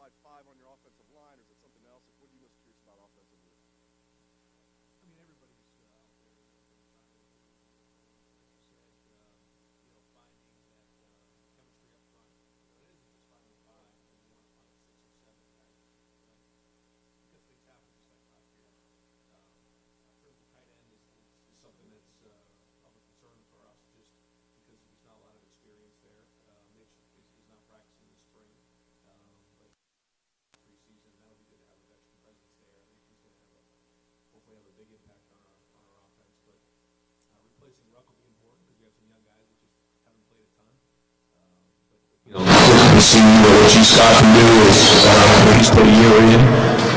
qualified 5 on your offensive line, or is it something else? What are you most curious about offensively? I mean, everybody's out there trying to, like you said, finding that chemistry up front. It isn't just 5 on 5, and you want to find 6 or 7 guys, right? Because things happen just like last year. Critical tight end is something that's of a concern for us, just because there's not a lot of experience there. Mitch is not practicing this spring, but preseason, that'll be good to have a veteran presence there. I think he's going to hopefully have a big impact on our offense. But replacing Ruck will be important because we have some young guys that just haven't played a ton. To see what G. Scott can do is he's put a year in,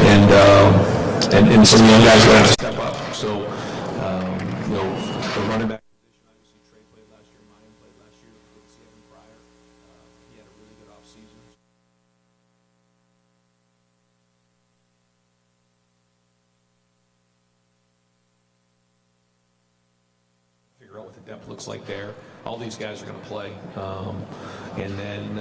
and some young guys are going to have to step up. So, the running back Position, obviously, Trey played last year, Mayan played last year. We didn't see him prior. He had a really good offseason. Figure out what the depth looks like there. All these guys are going to play, and then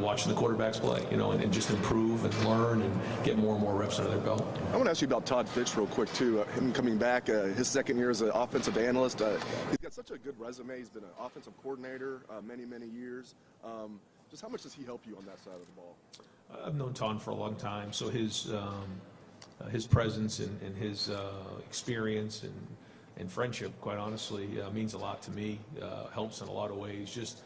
watching the quarterbacks play, and just improve and learn and get more and more reps under their belt. I want to ask you about Todd Fitch real quick, too. Him coming back, his second year as an offensive analyst. He's got such a good resume. He's been an offensive coordinator many, many years. Just how much does he help you on that side of the ball? I've known Todd for a long time, so his presence and his experience and friendship, quite honestly, means a lot to me. Helps in a lot of ways. Just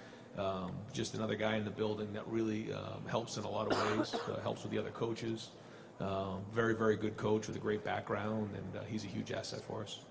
another guy in the building that really helps in a lot of ways. Helps with the other coaches. Very, very good coach with a great background, and he's a huge asset for us.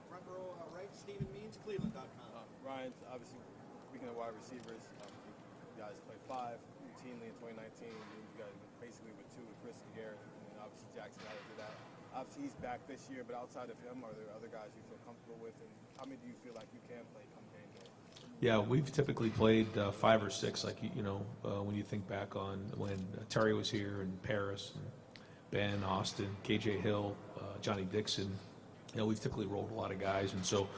Front row, right? Stephen Means, Cleveland.com. Ryan, obviously, speaking of wide receivers, you guys played 5 routinely in 2019. You guys basically with 2 with Chris and Garrett, and obviously Jackson added to that. Obviously, he's back this year, but outside of him, are there other guys you feel comfortable with? And how many do you feel like you can play come game day? Yeah, we've typically played 5 or 6, like, when you think back on when Terry was here, and Paris, and Ben, Austin, KJ Hill, Johnny Dixon. We've typically rolled a lot of guys, and so,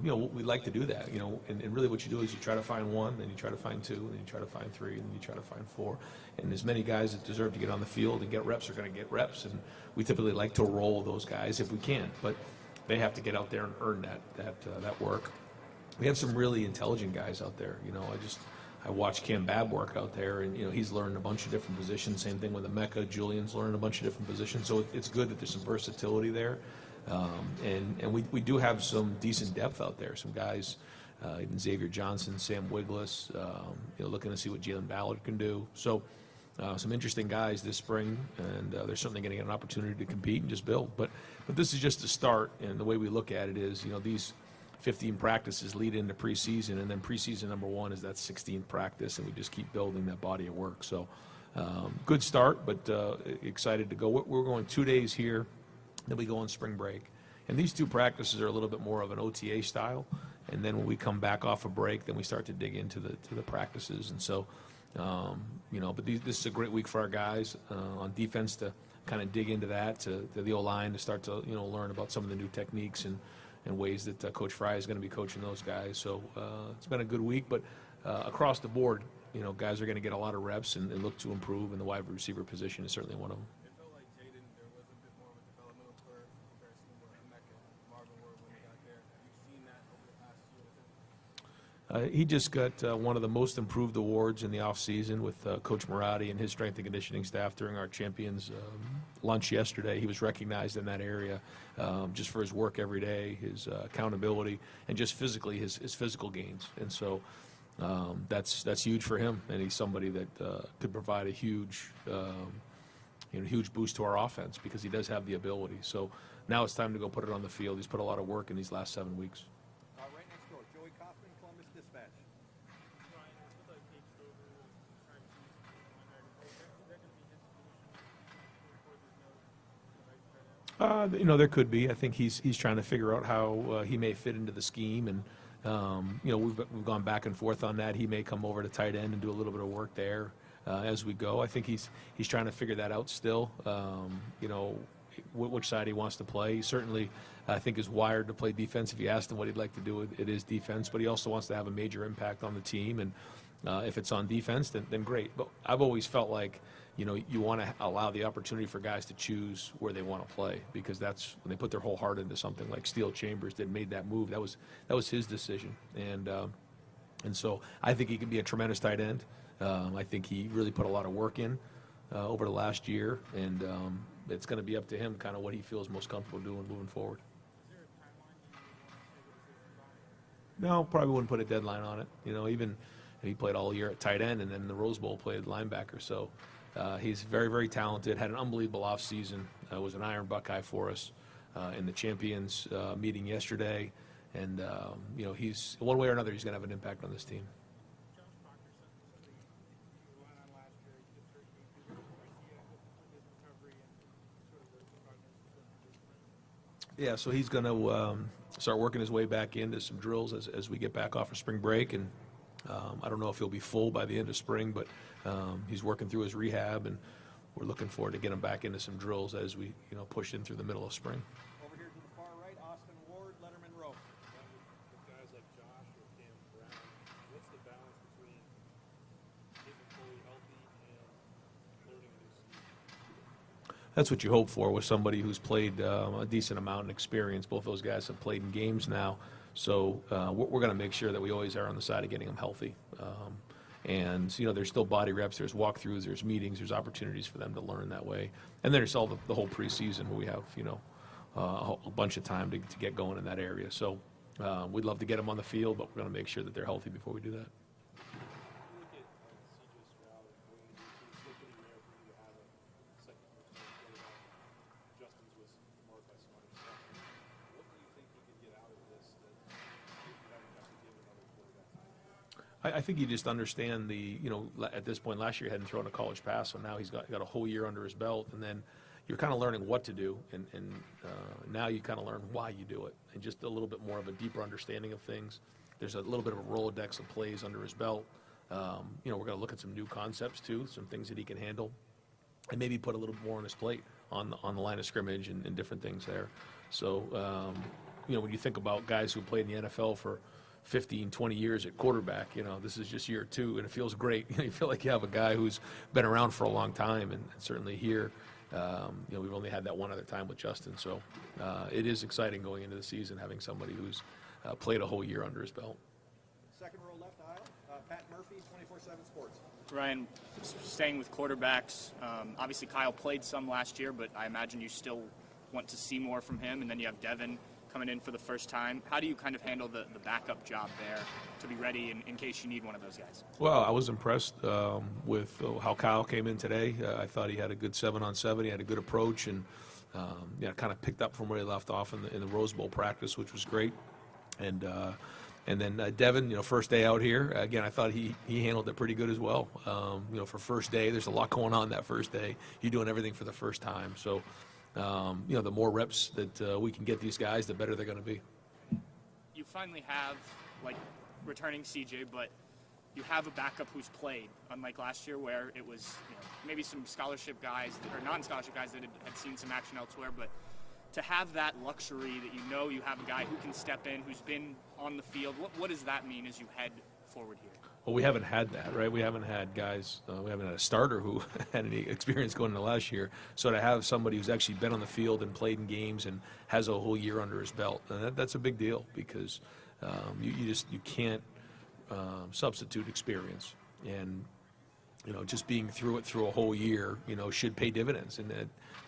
we like to do that, and really what you do is you try to find 1, then you try to find 2, then you try to find 3, and then you try to find 4. And as many guys that deserve to get on the field and get reps are going to get reps, and we typically like to roll those guys if we can, but they have to get out there and earn that work. We have some really intelligent guys out there. I watched Cam Babb work out there, and he's learned a bunch of different positions. Same thing with Emeka. Julian's learned a bunch of different positions, so it's good that there's some versatility there. And we do have some decent depth out there. Some guys, even Xavier Johnson, Sam Wiglis, looking to see what Jalen Ballard can do. So some interesting guys this spring, and they're certainly going to get an opportunity to compete and just build. But this is just the start, and the way we look at it is, these 15 practices lead into preseason, and then preseason number 1 is that 16th practice, and we just keep building that body of work. So good start, but excited to go. We're going 2 days here, then we go on spring break. And these 2 practices are a little bit more of an OTA style, and then when we come back off a break, then we start to dig into the practices. And so, but this is a great week for our guys on defense to kind of dig into that, to the O-line to start to, learn about some of the new techniques and ways that Coach Fry is going to be coaching those guys. So it's been a good week, but across the board, guys are going to get a lot of reps and look to improve, and the wide receiver position is certainly one of them. It felt like Jaden, there was a bit more of a developmental curve in comparison to what Emeka and Marvin were when they got there. Have you seen that over the past year with him? He just got one of the most improved awards in the offseason with Coach Marotti and his strength and conditioning staff during our Champions lunch yesterday. He was recognized in that area just for his work every day, his accountability, and just physically his physical gains. And so that's huge for him, and he's somebody that could provide a huge boost to our offense because he does have the ability. So now it's time to go put it on the field. He's put a lot of work in these last 7 weeks. Right next door, Joey Kaufman, Columbus Dispatch. There could be. I think he's trying to figure out how he may fit into the scheme, and we've gone back and forth on that. He may come over to tight end and do a little bit of work there as we go. I think he's trying to figure that out still. Which side he wants to play. He certainly, I think, is wired to play defense. If you asked him what he'd like to do, it is defense. But he also wants to have a major impact on the team, and If it's on defense, then great. But I've always felt like, you want to allow the opportunity for guys to choose where they want to play, because that's when they put their whole heart into something. Like Steele Chambers that made that move. That was his decision, and so I think he can be a tremendous tight end. I think he really put a lot of work in over the last year, and it's going to be up to him kind of what he feels most comfortable doing moving forward. No, probably wouldn't put a deadline on it. Even he played all year at tight end, and then in the Rose Bowl played linebacker. So he's very, very talented. Had an unbelievable offseason. Was an Iron Buckeye for us in the Champions meeting yesterday. And he's one way or another, he's going to have an impact on this team. Yeah, so he's going to start working his way back into some drills as we get back off of spring break, and I don't know if he'll be full by the end of spring, but he's working through his rehab, and we're looking forward to get him back into some drills as we push in through the middle of spring. Over here to the far right, Austin Ward, Letterman Row. With guys like Josh or Cam Brown, what's the balance between getting fully healthy and learning a new scheme? That's what you hope for with somebody who's played a decent amount of experience. Both those guys have played in games now, so we're going to make sure that we always are on the side of getting them healthy. And there's still body reps, there's walkthroughs, there's meetings, there's opportunities for them to learn that way. And then there's all the whole preseason where we have a bunch of time to get going in that area. So we'd love to get them on the field, but we're going to make sure that they're healthy before we do that. Look at CJ Stroud and Wayne. It's looking rare for you to have a second quarterback. Justin's was marked by some other stuff. What do you think he could get out of this that you haven't got to give another quarterback time? I think you just understand at this point last year he hadn't thrown a college pass, so now he's got a whole year under his belt, and then you're kind of learning what to do, and now you kind of learn why you do it, and just a little bit more of a deeper understanding of things. There's a little bit of a Rolodex of plays under his belt. We're going to look at some new concepts too, some things that he can handle, and maybe put a little more on his plate on the line of scrimmage and different things there. So, when you think about guys who played in the NFL for 15, 20 years at quarterback, this is just year 2, and it feels great. You feel like you have a guy who's been around for a long time, and certainly here, we've only had that one other time with Justin. So it is exciting going into the season, having somebody who's played a whole year under his belt. Second row left aisle, Pat Murphy, 24/7 Sports. Ryan, staying with quarterbacks, obviously Kyle played some last year, but I imagine you still want to see more from him, and then you have Devin coming in for the first time. How do you kind of handle the backup job there to be ready in case you need one of those guys? Well, I was impressed with how Kyle came in today. I thought he had a good 7-on-7. He had a good approach, and kind of picked up from where he left off in the Rose Bowl practice, which was great. And then Devin, first day out here, again, I thought he handled it pretty good as well. For first day, there's a lot going on that first day. You're doing everything for the first time. So, the more reps that we can get these guys, the better they're going to be. You finally have, returning CJ, but you have a backup who's played, unlike last year where it was maybe some scholarship guys or non-scholarship guys that had seen some action elsewhere. But to have that luxury that you have a guy who can step in, who's been on the field, what does that mean as you head forward here? Well, we haven't had that, right? We haven't had guys, we haven't had a starter who had any experience going into last year. So to have somebody who's actually been on the field and played in games and has a whole year under his belt, that's a big deal, because you can't substitute experience. And, just being through a whole year, should pay dividends. And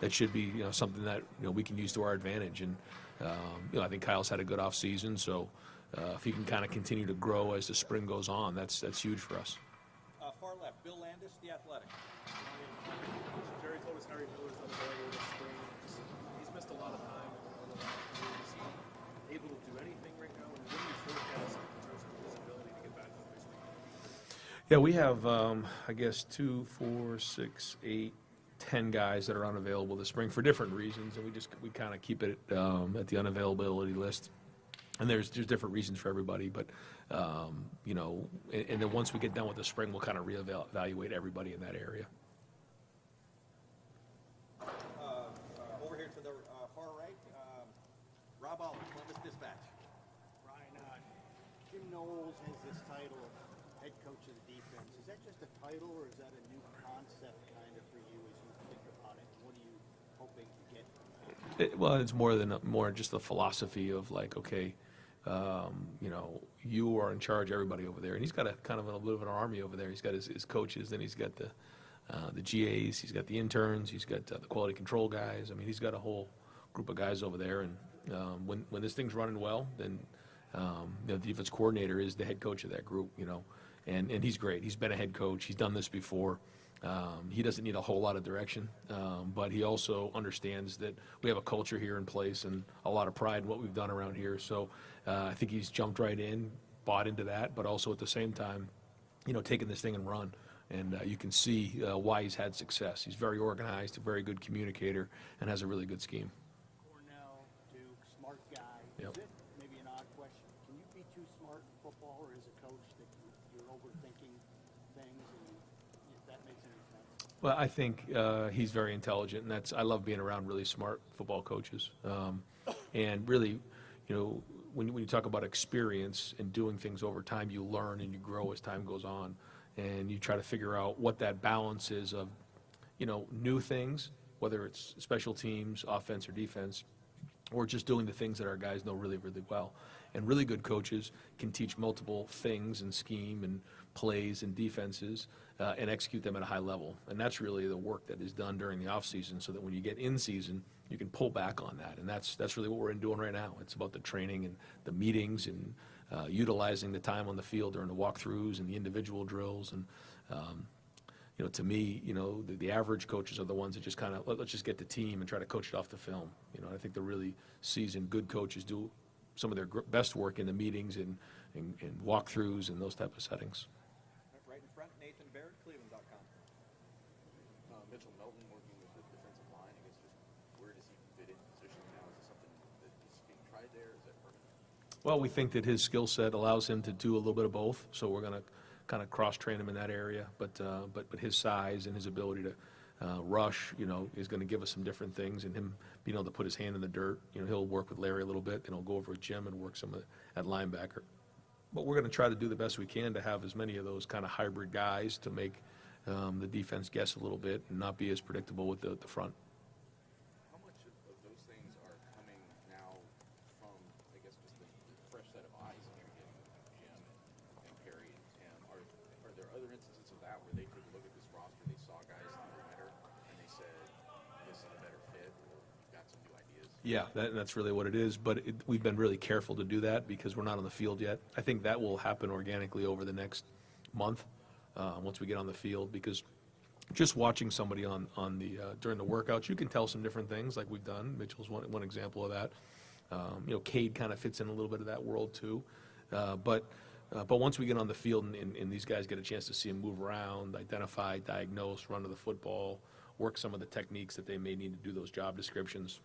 that should be, something that, we can use to our advantage. And, I think Kyle's had a good off season, so if he can kind of continue to grow as the spring goes on, that's huge for us. Far left, Bill Landis, The Athletic. Jerry told us Harry Miller's unavailable this spring. He's missed a lot of time. Is he able to do anything right now? And what do you forecast in terms of visibility to get back to the basement? Yeah, we have, 2, 4, 6, 8, 10 guys that are unavailable this spring for different reasons, and we kind of keep it at the unavailability list. And there's different reasons for everybody, but and then once we get done with the spring, we'll kind of reevaluate everybody in that area. Over here to the far right, Rob Oliver, Columbus Dispatch. Ryan, Jim Knowles has this title, head coach of the defense. just a title, or is that a new concept kind of for you as you think upon it? What are you hoping to get from that? Well, it's more just the philosophy of like, okay, you know, you are in charge, everybody over there, and he's got a kind of a little bit of an army over there. He's got his coaches, then he's got the GAs, he's got the interns, he's got the quality control guys. I mean, he's got a whole group of guys over there, and when this thing's running well, then the defense coordinator is the head coach of that group, you know, and he's great. He's been a head coach. He's done this before. He doesn't need a whole lot of direction, but he also understands that we have a culture here in place and a lot of pride in what we've done around here. So I think he's jumped right in, bought into that, but also at the same time, you know, taking this thing and run. And you can see why he's had success. He's very organized, a very good communicator, and has a really good scheme. Cornell, Duke, smart guy. Yep. Is it maybe an odd question? Can you be too smart in football, or as a coach that you're overthinking things, and if that makes any sense? Well, I think he's very intelligent, and I love being around really smart football coaches. And really, you know, when you talk about experience and doing things over time, you learn and you grow as time goes on. And you try to figure out what that balance is of, you know, new things, whether it's special teams, offense or defense, or just doing the things that our guys know really, really well. And really good coaches can teach multiple things and scheme and plays and defenses and execute them at a high level. And that's really the work that is done during the off season, so that when you get in season, you can pull back on that. And that's really what we're doing right now. It's about the training and the meetings and utilizing the time on the field during the walkthroughs and the individual drills. And you know, to me, you know, the average coaches are the ones that just kind of let's just get the team and try to coach it off the film. You know, I think the really seasoned good coaches do some of their best work in the meetings and walkthroughs and those type of settings. Right in front, Nathan Baird, Cleveland.com. Mitchell Melton working with the defensive line, I guess just where does he fit in positionally now? Is it something that is being tried there? Is that perfect? Well, we think that his skill set allows him to do a little bit of both, so we're going to kind of cross-train him in that area. But his size and his ability to rush, you know, is going to give us some different things. And him being able to put his hand in the dirt, you know, he'll work with Larry a little bit, and he'll go over with Jim and work some at linebacker. But we're going to try to do the best we can to have as many of those kind of hybrid guys to make the defense guess a little bit and not be as predictable with the front. How much of those things are coming now from, I guess, just the fresh set of eyes that you're getting with Jim and Perry and Tim? Are there other instances of that where they took a look at this roster, they saw guys that were better, and they said, this is a better fit, or you've got some new ideas? Yeah, that's really what it is. But we've been really careful to do that because we're not on the field yet. I think that will happen organically over the next month once we get on the field, because just watching somebody on the during the workouts, you can tell some different things like we've done. Mitchell's one example of that. You know, Cade kind of fits in a little bit of that world too. But once we get on the field and these guys get a chance to see him move around, identify, diagnose, run to the football, work some of the techniques that they may need to do those job descriptions,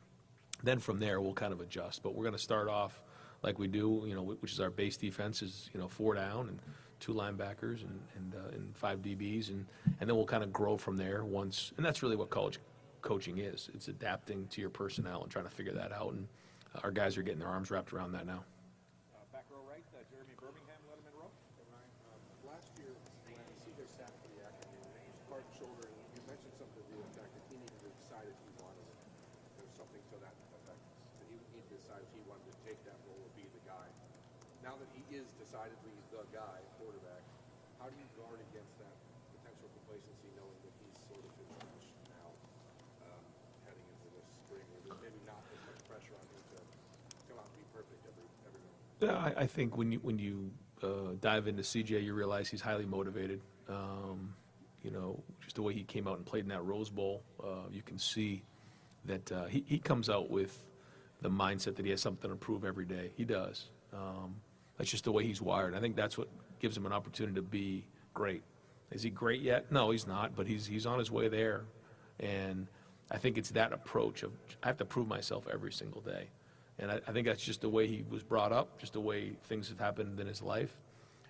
then from there we'll kind of adjust. But we're going to start off like we do, you know, which is our base defense is, you know, 4 down and 2 linebackers and 5 DBs, and then we'll kind of grow from there once. And that's really what college coaching is. It's adapting to your personnel and trying to figure that out. And our guys are getting their arms wrapped around that now. Back row right, Jeremy Birmingham, Letterman row. Last year, when CJ sat for the afternoon, his hard shoulder, and you mentioned something to the effect that he needed to decide if he wanted it. There was something to that effect. That he needed to decide if he wanted to take that role or be the guy. Now that he is decidedly the guy, quarterback, how do you guard against that potential complacency, knowing that he's sort of entrenched now, heading into this spring, where there's maybe not as much pressure on him to come out and be perfect every minute? Yeah, I think when you dive into CJ, you realize he's highly motivated. You know, just the way he came out and played in that Rose Bowl, you can see that he comes out with the mindset that he has something to prove every day. He does. That's just the way he's wired. I think that's what gives him an opportunity to be great. Is he great yet? No, he's not, but he's on his way there. And I think it's that approach of I have to prove myself every single day. And I think that's just the way he was brought up, just the way things have happened in his life.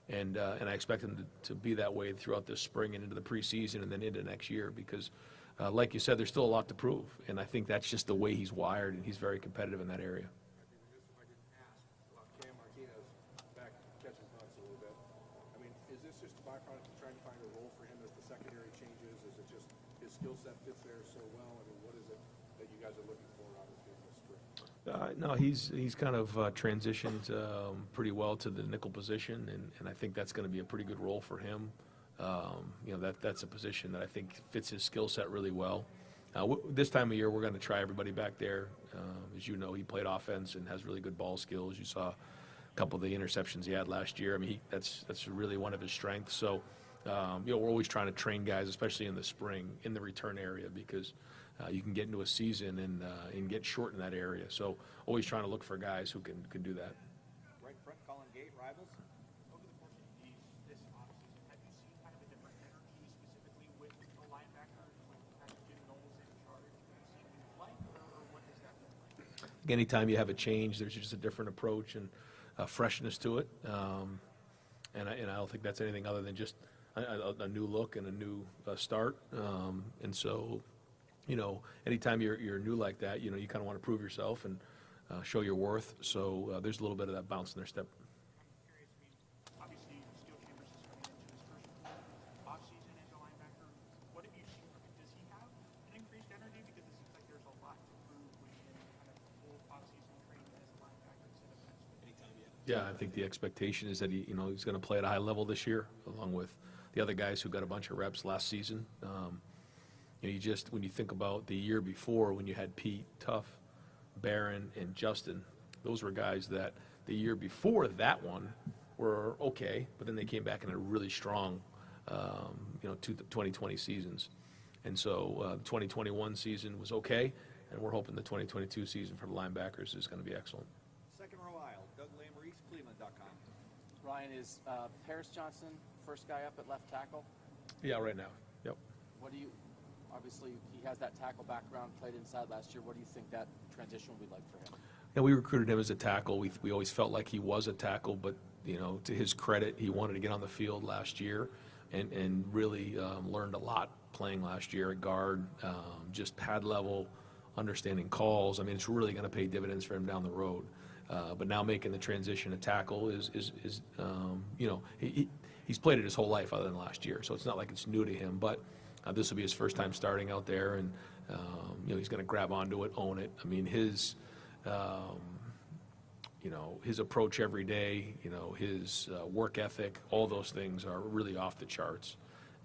And I expect him to be that way throughout this spring and into the preseason and then into next year because, like you said, there's still a lot to prove. And I think that's just the way he's wired, and he's very competitive in that area. If I could ask about Cam Martinez back catching punts a little bit. I mean, is this just a byproduct of trying to find a role for him skill set fits there so well? I mean, what is it that you guys are looking for, obviously, in this string? No, he's kind of transitioned pretty well to the nickel position, and I think that's going to be a pretty good role for him. That's a position that I think fits his skill set really well. This time of year, we're going to try everybody back there. As you know, he played offense and has really good ball skills. You saw a couple of the interceptions he had last year. I mean, that's really one of his strengths. So, we're always trying to train guys, especially in the spring, in the return area, because you can get into a season and get short in that area. So, always trying to look for guys who can do that. Right in front, Colin Gate, Rivals. Over the course of this offseason, have you seen kind of a different energy specifically with the linebackers, with kind of Jim Knowles in charge? Have you seen what you like, or what does that look like? Anytime you have a change, there's just a different approach and freshness to it. And I don't think that's anything other than just a new look and a new start. And so, anytime you're new like that, you kind of want to prove yourself and show your worth. So there's a little bit of that bounce in their step. I'm curious, obviously, Steel Chambers is coming into his first offseason as a linebacker. What have you seen from him? Does he have an increased energy? Because it seems like there's a lot to prove when you're in kind of full offseason training as a linebacker instead of anytime yet. Yeah, I think the expectation is that he's going to play at a high level this year, along with the other guys who got a bunch of reps last season. When you think about the year before, when you had Pete, Tough, Barron, and Justin, those were guys that the year before that one were okay, but then they came back in a really strong, 2020 seasons. And so the 2021 season was okay, and we're hoping the 2022 season for the linebackers is going to be excellent. Second row aisle, Doug Lamarice, Cleveland.com. Ryan, is Paris Johnson first guy up at left tackle? Yeah, right now. Yep. Obviously, he has that tackle background, played inside last year. What do you think that transition will be like for him? Yeah, we recruited him as a tackle. We always felt like he was a tackle, but, to his credit, he wanted to get on the field last year and really learned a lot playing last year at guard, just pad level, understanding calls. I mean, it's really going to pay dividends for him down the road. But now making the transition to tackle is he's played it his whole life other than last year, so it's not like it's new to him. But this will be his first time starting out there, and he's going to grab onto it, own it. I mean, his approach every day, his work ethic, all those things are really off the charts.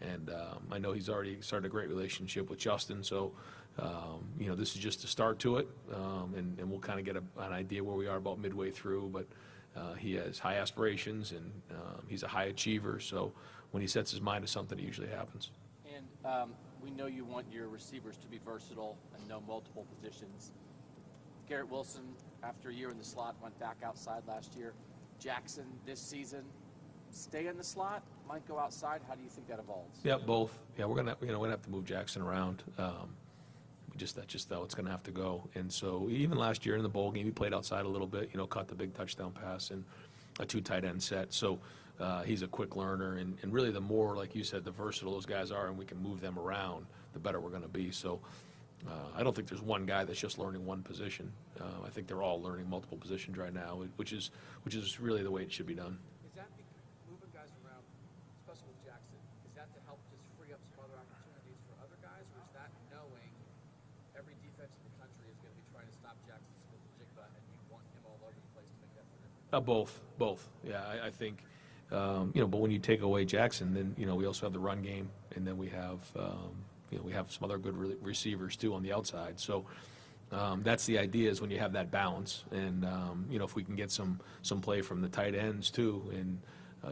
And I know he's already started a great relationship with Justin, so this is just a start to it, and we'll kind of get an idea where we are about midway through. But he has high aspirations, and he's a high achiever, so when he sets his mind to something, it usually happens. And we know you want your receivers to be versatile and know multiple positions. Garrett Wilson, after a year in the slot, went back outside last year. Jackson this season, stay in the slot, might go outside. How do you think that evolves? Yeah, both. Yeah, we're gonna have to move Jackson around. That's just how it's gonna have to go. And so even last year in the bowl game, he played outside a little bit. Caught the big touchdown pass and a 2 tight end set. So he's a quick learner, and really the more, like you said, the versatile those guys are, and we can move them around, the better we're gonna be. So I don't think there's one guy that's just learning one position. I think they're all learning multiple positions right now, which is really the way it should be done. Is that moving guys around, especially with Jackson, is that to help just free up some other opportunities for other guys, or is that knowing every defense in the country is going to be trying to stop Jackson Smith-Njigba and you want him all over the place to make that more difficult? Both. Yeah, I think, but when you take away Jackson, then, we also have the run game, and then we have, we have some other good receivers too on the outside. So that's the idea, is when you have that balance, and if we can get some play from the tight ends too, and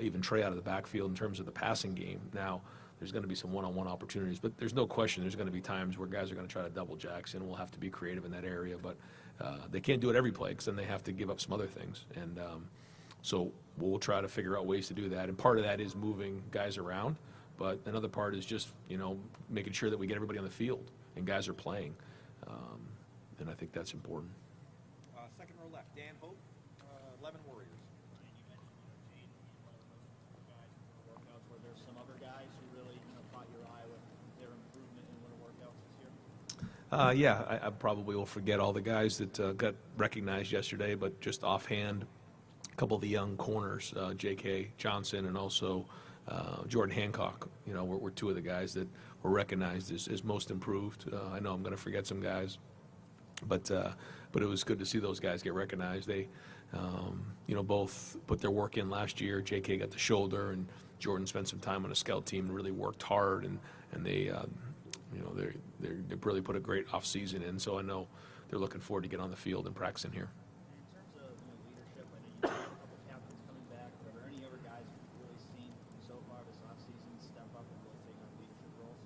even Trey out of the backfield in terms of the passing game. Now there's going to be some one-on-one opportunities, but there's no question there's going to be times where guys are going to try to double Jackson. We'll have to be creative in that area, but they can't do it every play, because then they have to give up some other things. And so we'll try to figure out ways to do that, and part of that is moving guys around, but another part is just making sure that we get everybody on the field and guys are playing, and I think that's important. Second row left, Dan Hope, 11 Warriors. Workouts where there's some other guys who really caught your eye with their improvement in winter workouts this year? I probably will forget all the guys that got recognized yesterday, but just offhand, a couple of the young corners, J.K. Johnson and also Jordan Hancock, were two of the guys that were recognized as most improved. I know I'm going to forget some guys, but it was good to see those guys get recognized. They, both put their work in last year. J.K. got the shoulder, and Jordan spent some time on a scout team and really worked hard, and they, they really put a great off season in. So I know they're looking forward to get on the field and practicing here. In terms of leadership, I know you have a couple captains coming back, but are there any other guys you've really seen so far this offseason step up and really take on leadership roles?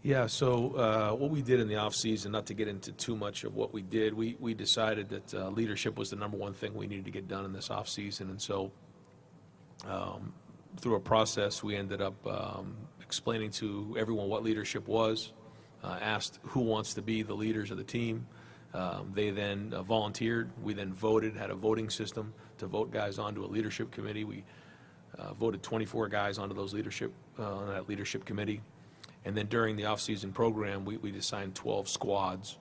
Yeah, so what we did in the offseason, not to get into too much of what we did, we decided that leadership was the number one thing we needed to get done in this offseason. And so through a process, we ended up explaining to everyone what leadership was, asked who wants to be the leaders of the team. They then volunteered. We then voted, had a voting system to vote guys onto a leadership committee. We voted 24 guys onto those on that leadership committee. And then during the off-season program, we assigned 12 squads.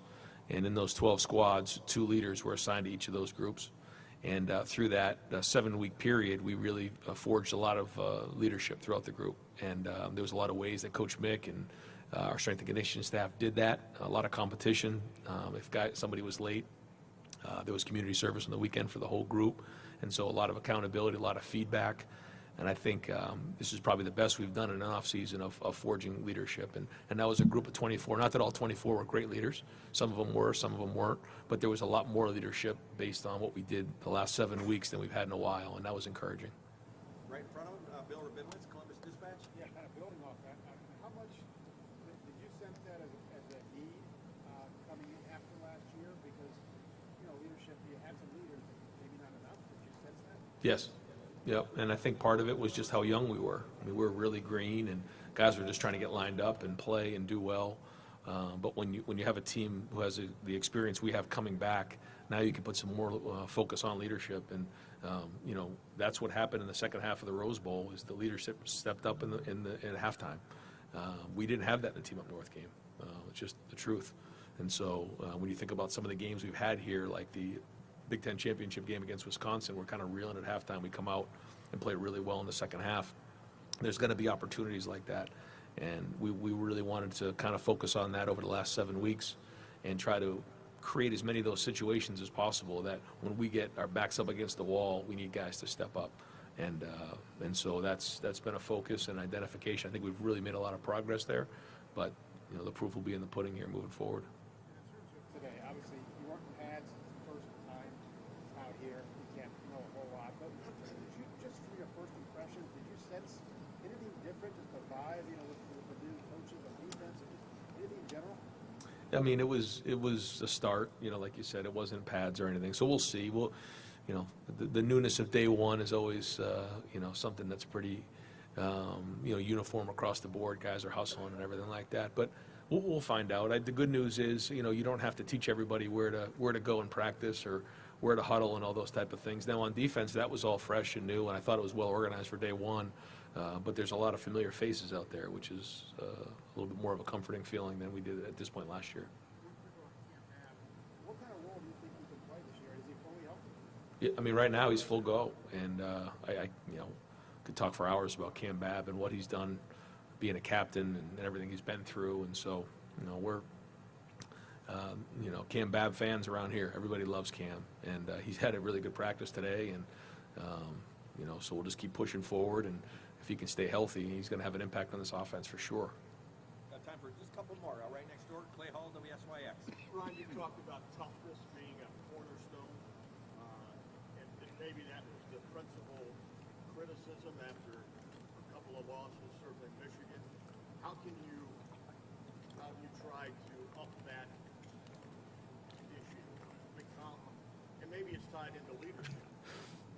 And in those 12 squads, 2 leaders were assigned to each of those groups. And through that 7-week period, we really forged a lot of leadership throughout the group. And there was a lot of ways that Coach Mick and our strength and conditioning staff did that. A lot of competition. If somebody was late, there was community service on the weekend for the whole group. And so a lot of accountability, a lot of feedback. And I think this is probably the best we've done in an off-season of forging leadership. And that was a group of 24. Not that all 24 were great leaders. Some of them were, some of them weren't. But there was a lot more leadership based on what we did the last 7 weeks than we've had in a while, and that was encouraging. Right in front of him, Bill Rabinowitz, Columbus Dispatch. Yeah, kind of building off that. How much did you sense that as a need coming in after last year? Because, leadership, you had some leaders, maybe not enough. Did you sense that? Yes. Yep, and I think part of it was just how young we were. I mean, we were really green, and guys were just trying to get lined up and play and do well. But when you have a team who has the experience we have coming back, now you can put some more focus on leadership. And that's what happened in the second half of the Rose Bowl. Is the leadership stepped up at halftime. We didn't have that in the Team Up North game. It's just the truth. And so when you think about some of the games we've had here, like the Big Ten championship game against Wisconsin, we're kind of reeling at halftime. We come out and play really well in the second half. There's going to be opportunities like that, and we really wanted to kind of focus on that over the last 7 weeks and try to create as many of those situations as possible that when we get our backs up against the wall, we need guys to step up. And so that's been a focus and identification. I think we've really made a lot of progress there, but the proof will be in the pudding here moving forward. Today, obviously, you weren't in pads first time out here. You can't know a whole lot, but did you, just from your first impressions, did you sense anything different, just the vibe, with the new coaches on defense, or just anything in general? I mean, it was a start, like you said, it wasn't pads or anything. So we'll see. The newness of day one is always, something that's pretty, uniform across the board. Guys are hustling and everything like that. But we'll find out. The good news is, you don't have to teach everybody where to go and practice or where to huddle and all those type of things. Now on defense, that was all fresh and new, and I thought it was well organized for day one. But there's a lot of familiar faces out there, which is a little bit more of a comforting feeling than we did at this point last year. What kind of role do you think he can play this year? Is he fully healthy? Yeah, I mean, right now he's full go, and I could talk for hours about Cam Babb and what he's done, being a captain and everything he's been through. And so, we're, Cam Babb fans around here. Everybody loves Cam, and he's had a really good practice today, and so we'll just keep pushing forward. And if he can stay healthy, he's going to have an impact on this offense for sure. Got time for just a couple more. Right next door, Clay Hall, WSYX. Ryan, you talked about toughness being a cornerstone, and maybe that was the principal criticism after a couple of losses, certainly Michigan. How have you tried to up that issue, and maybe it's tied into leadership?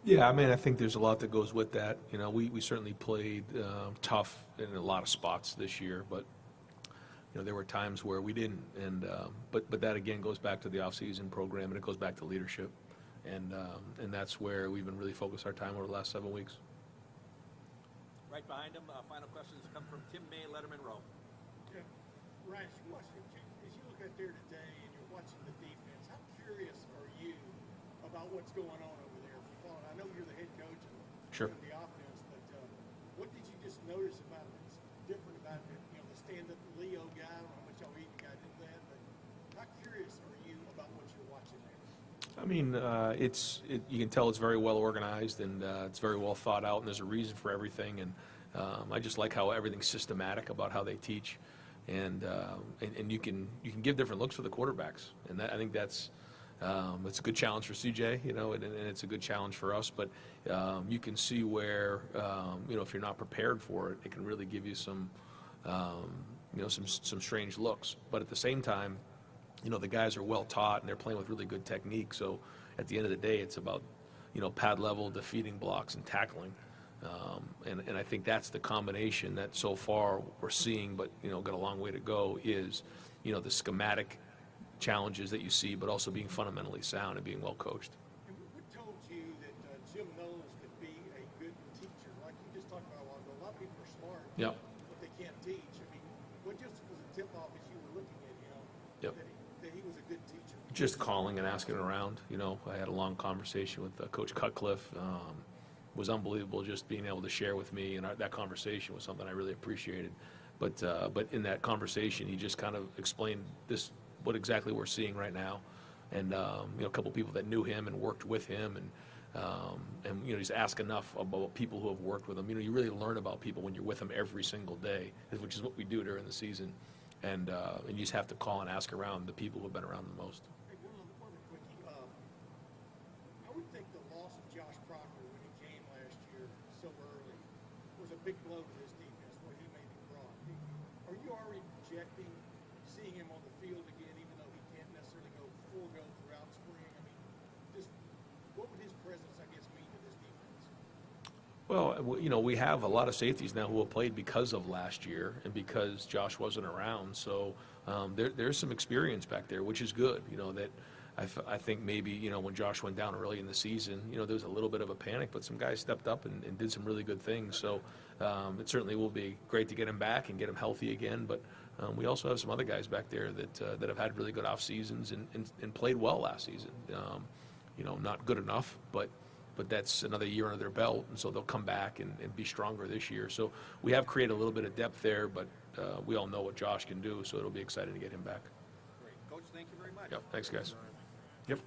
Yeah, I mean, I think there's a lot that goes with that. We certainly played tough in a lot of spots this year, but there were times where we didn't. And but that again goes back to the off-season program, and it goes back to leadership, and that's where we've been really focused our time over the last 7 weeks. Right behind him, final questions come from Tim May, Letterman Row. Okay. Ryan, as you look at there today and you're watching the defense, how curious are you about what's going on over there? I know you're the head coach and Sure. the offense, but notice about it that's different about it? You know, the stand-up Leo guy. I don't know how much y'all even got into that, but how curious are you about what you're watching there? I mean, you can tell it's very well organized, and it's very well thought out, and there's a reason for everything. And I just like how everything's systematic about how they teach, and you can give different looks for the quarterbacks, and I think that's a good challenge for CJ, and it's a good challenge for us. But you can see where if you're not prepared for it, it can really give you some strange looks. But at the same time, the guys are well taught and they're playing with really good technique. So at the end of the day, it's about, pad level, defeating blocks, and tackling. And I think that's the combination that so far we're seeing, but, got a long way to go, is, the schematic challenges that you see, but also being fundamentally sound and being well coached. And what told you that Jim Knowles could be a good teacher? Like you just talked about a while ago, a lot of people are smart, Yep. but they can't teach. I mean, what just was a tip-off as you were looking at him Yep. that he was a good teacher? Just calling and asking around. I had a long conversation with Coach Cutcliffe. Was unbelievable just being able to share with me, and that conversation was something I really appreciated. But in that conversation, he just kind of explained what exactly we're seeing right now, and a couple people that knew him and worked with him, and he's asked enough about people who have worked with him. You really learn about people when you're with them every single day, which is what we do during the season, and you just have to call and ask around the people who have been around the most. Hey, one other quickie. I would think the loss of Josh Crocker when he came last year so early was a big blow to this defense, what he maybe brought. Are you already projecting seeing him on the field again, even though he can't necessarily go full go throughout spring? I mean, just what would his presence, I guess, mean to this defense? Well, we have a lot of safeties now who have played because of last year and because Josh wasn't around. So there's some experience back there, which is good. That I think maybe, when Josh went down early in the season, there was a little bit of a panic, but some guys stepped up and did some really good things. So it certainly will be great to get him back and get him healthy again. But we also have some other guys back there that have had really good off seasons and played well last season. Not good enough, but that's another year under their belt, and so they'll come back and be stronger this year. So we have created a little bit of depth there, but we all know what Josh can do, so it'll be exciting to get him back. Great. Coach, thank you very much. Yep, thanks, guys. Yep.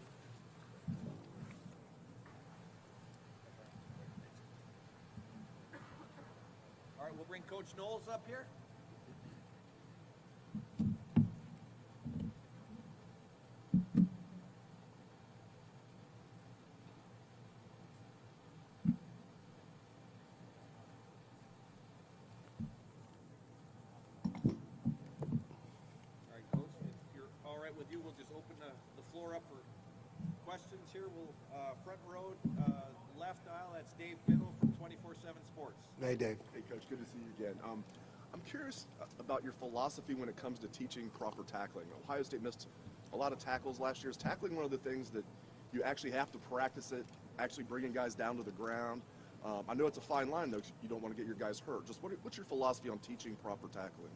All right, we'll bring Coach Knowles up here. All right, Coach, if you're all right with you, we'll just open the floor up for questions here. We'll front row, left aisle. That's Dave Biddle from 24/7 Sports. Hey, Dave. Hey, Coach, good to see you again. I'm curious about your philosophy when it comes to teaching proper tackling. Ohio State missed a lot of tackles last year. Is tackling one of the things that you actually have to practice it, actually bringing guys down to the ground? I know it's a fine line, though, 'cause you don't want to get your guys hurt. Just what's your philosophy on teaching proper tackling?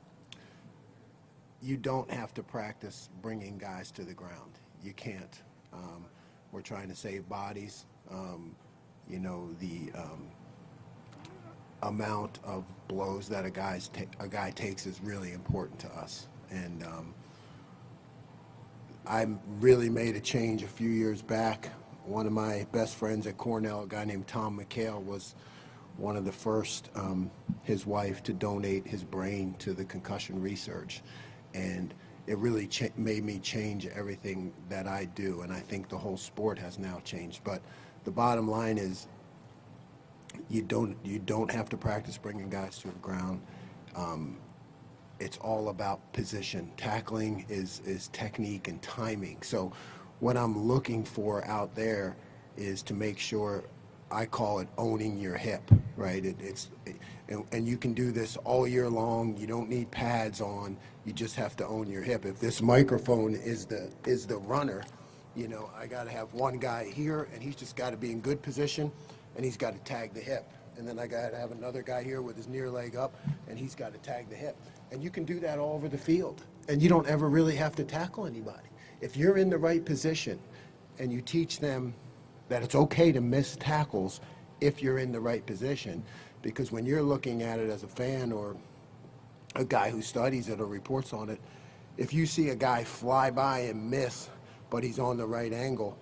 You don't have to practice bringing guys to the ground. You can't. We're trying to save bodies. The amount of blows that a guy takes is really important to us. And I really made a change a few years back. One of my best friends at Cornell, a guy named Tom McHale, was one of the first, his wife, to donate his brain to the concussion research. And it really made me change everything that I do, and I think the whole sport has now changed. But the bottom line is, you don't have to practice bringing guys to the ground. It's all about position. Tackling is technique and timing. So what I'm looking for out there is to make sure, I call it owning your hip, right? And you can do this all year long. You don't need pads on. You just have to own your hip. If this microphone is the runner, I got to have one guy here, and he's just got to be in good position, and he's got to tag the hip. And then I got to have another guy here with his near leg up, and he's got to tag the hip. And you can do that all over the field, and you don't ever really have to tackle anybody. If you're in the right position and you teach them that it's okay to miss tackles if you're in the right position, Because when you're looking at it as a fan or a guy who studies it or reports on it, if you see a guy fly by and miss, but he's on the right angle,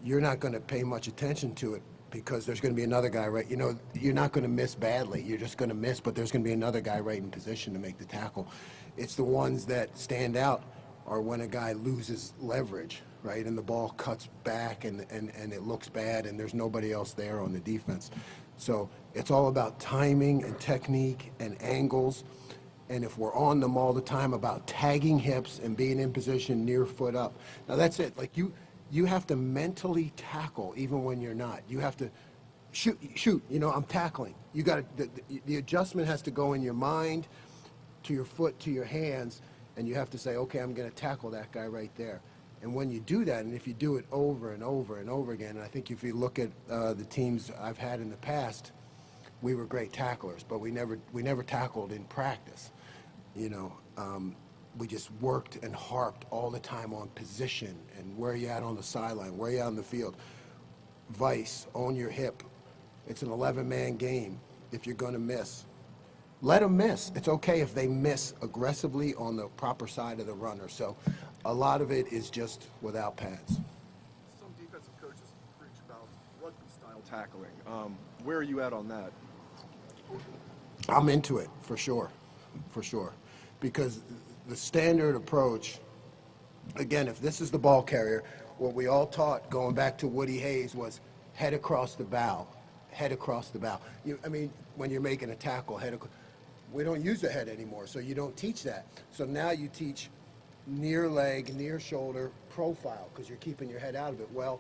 you're not going to pay much attention to it because there's going to be another guy right. You know, you're not going to miss badly. You're just going to miss, but there's going to be another guy right in position to make the tackle. It's the ones that stand out are when a guy loses leverage, right, and the ball cuts back and it looks bad and there's nobody else there on the defense. So it's all about timing and technique and angles. And if we're on them all the time about tagging hips and being in position near foot up. Now that's it. Like you have to mentally tackle even when you're not. You have to shoot, you know, I'm tackling. You got to, the adjustment has to go in your mind, to your foot, to your hands, and you have to say, okay, I'm going to tackle that guy right there. And when you do that, and if you do it over and over and over again, and I think if you look at the teams I've had in the past, we were great tacklers, but we never tackled in practice. You know, we just worked and harped all the time on position and where you at on the sideline, where you at on the field. Vice, own your hip. It's an 11-man game. If you're going to miss, let them miss. It's okay if they miss aggressively on the proper side of the runner. So a lot of it is just without pads. Some defensive coaches preach about rugby-style tackling. Where are you at on that? I'm into it, for sure, because the standard approach, again, if this is the ball carrier, what we all taught going back to Woody Hayes was head across the bow, head across the bow. I mean, when you're making a tackle, we don't use the head anymore, so you don't teach that. So now you teach near leg, near shoulder profile, because you're keeping your head out of it. Well,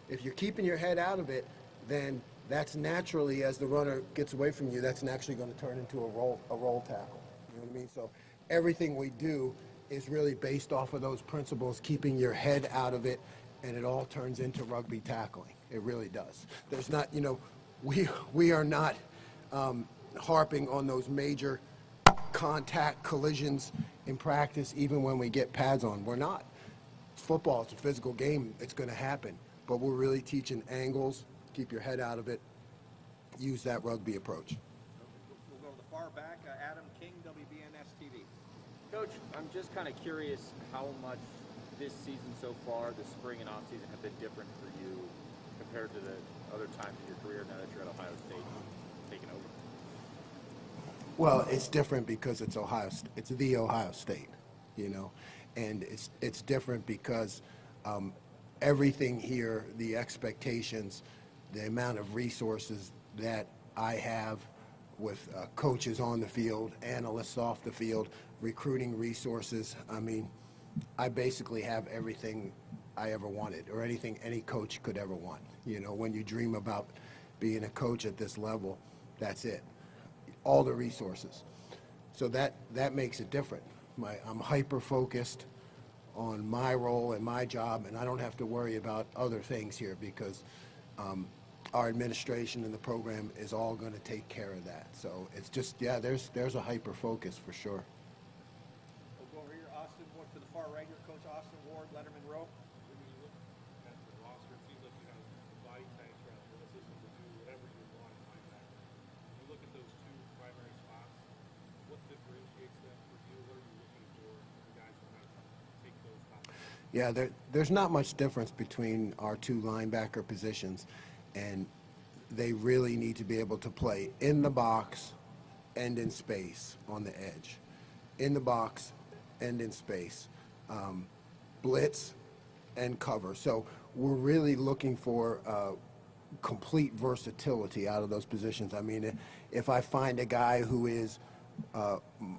if you're keeping your head out of it, then that's naturally, as the runner gets away from you, that's naturally going to turn into a roll tackle. You know what I mean? So everything we do is really based off of those principles, keeping your head out of it, and it all turns into rugby tackling. It really does. There's not, you know, we are not harping on those major contact collisions in practice, even when we get pads on. We're not. It's football. It's a physical game. It's going to happen. But we're really teaching angles, keep your head out of it, use that rugby approach. We'll go to the far back. Adam King, WBNS-TV. Coach, I'm just kind of curious how much this season so far, the spring and off season, have been different for you compared to the other times in your career now that you're at Ohio State taking over. Well, it's different because it's it's the Ohio State, you know, and it's different because everything here, the expectations, the amount of resources that I have with coaches on the field, analysts off the field, recruiting resources. I mean, I basically have everything I ever wanted, or anything any coach could ever want. You know, when you dream about being a coach at this level, that's it. All the resources. So that makes it different. I'm hyper-focused on my role and my job, and I don't have to worry about other things here because our administration and the program is all going to take care of that. So it's just, yeah, there's a hyper-focus for sure. We'll go over here. Austin, look to the far right here. Coach Austin Ward, Letterman Row. When you look at the roster, it seems like you have the body types or athleticism to do whatever you want at linebacker. When you look at those two primary spots, what differentiates them for you? What are you looking for in guys who might take those spots? Yeah, there's not much difference between our two linebacker positions, and they really need to be able to play in the box and in space on the edge. In the box and in space. Blitz and cover. So we're really looking for complete versatility out of those positions. I mean, if I find a guy who is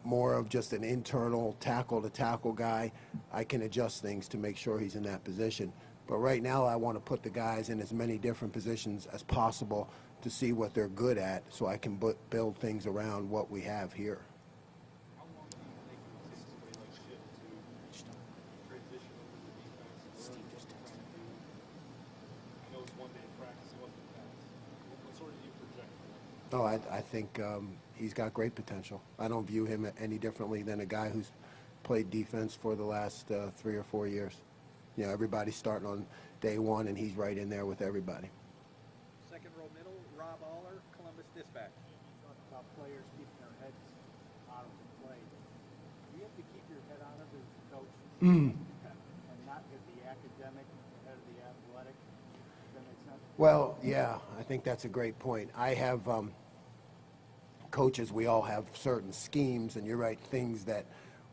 more of just an internal tackle-to-tackle guy, I can adjust things to make sure he's in that position. But right now I want to put the guys in as many different positions as possible to see what they're good at so I can build things around what we have here. How long do you think it takes somebody like Ship to transition over to the defense and learn what you're trying to do? I know it's one day in practice, it wasn't fast. What sort of do you project for that? Oh, I think he's got great potential. I don't view him any differently than a guy who's played defense for the last 3 or 4 years. You know, everybody's starting on day one, and he's right in there with everybody. Second row middle, Rob Aller, Columbus Dispatch. about players keeping their heads out of the play. Do you have to keep your head out of it as a coach and not get the academic ahead of the athletic? Does that make sense? Well, yeah, I think that's a great point. I have coaches, we all have certain schemes, and you're right, things that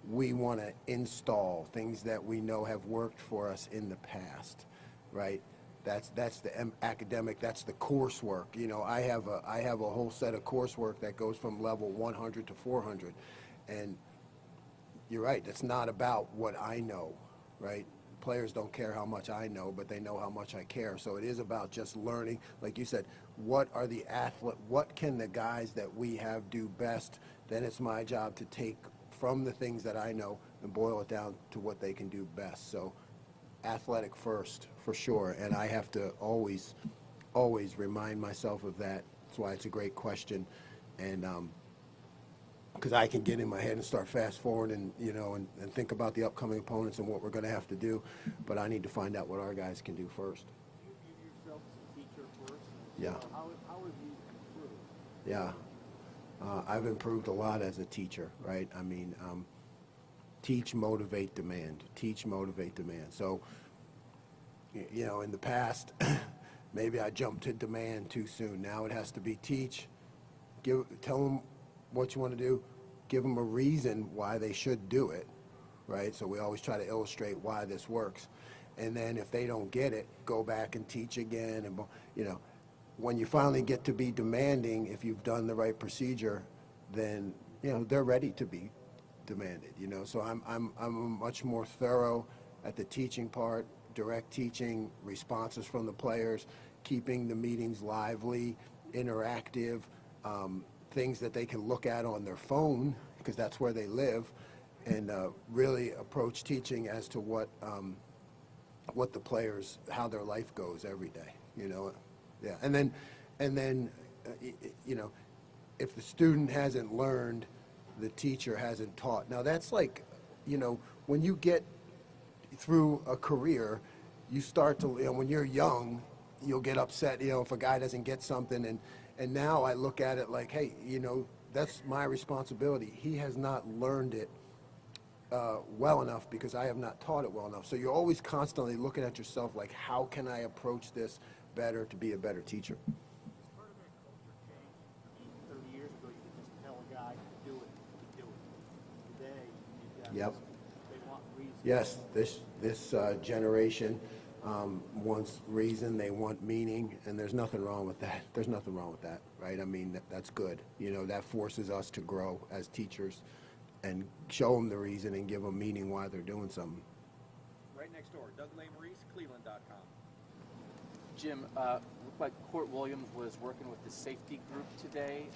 we want to install, things that we know have worked for us in the past, right? That's the academic, that's the coursework. You know, I have a whole set of coursework that goes from level 100 to 400, and you're right, it's not about what I know, right? Players don't care how much I know, but they know how much I care. So it is about just learning, like you said, what can the guys that we have do best? Then it's my job to take from the things that I know and boil it down to what they can do best. So athletic first, for sure, and I have to always remind myself of that. That's why it's a great question, and because I can get in my head and start fast forward and and think about the upcoming opponents and what we're going to have to do, but I need to find out what our guys can do first. You view yourself as a teacher first. Yeah. So how have you improved? Yeah, I've improved a lot as a teacher, right? I mean, teach, motivate, demand. Teach, motivate, demand. So, in the past, maybe I jumped to demand too soon. Now it has to be teach, tell them what you want to do, give them a reason why they should do it, right? So we always try to illustrate why this works. And then if they don't get it, go back and teach again. And, when you finally get to be demanding, if you've done the right procedure, then, they're ready to be demanded, So I'm much more thorough at the teaching part, direct teaching, responses from the players, keeping the meetings lively, interactive, things that they can look at on their phone, because that's where they live, and really approach teaching as to what the players, how their life goes every day, Yeah, and then if the student hasn't learned, the teacher hasn't taught. Now that's like, when you get through a career, you start to, when you're young, you'll get upset, if a guy doesn't get something, and now I look at it like, hey, that's my responsibility. He has not learned it well enough because I have not taught it well enough. So you're always constantly looking at yourself like, how can I approach this better to be a better teacher? Part of that culture change. I mean, 30 years ago, you could just tell a guy to do it, to do it. Today, you've got Yep. they want reason. Yes, this generation wants reason, they want meaning, and there's nothing wrong with that. There's nothing wrong with that, right? I mean, that's good. That forces us to grow as teachers and show them the reason and give them meaning why they're doing something. Right next door, Doug Maurice, Cleveland.com. Jim, looked like Court Williams was working with the safety group today.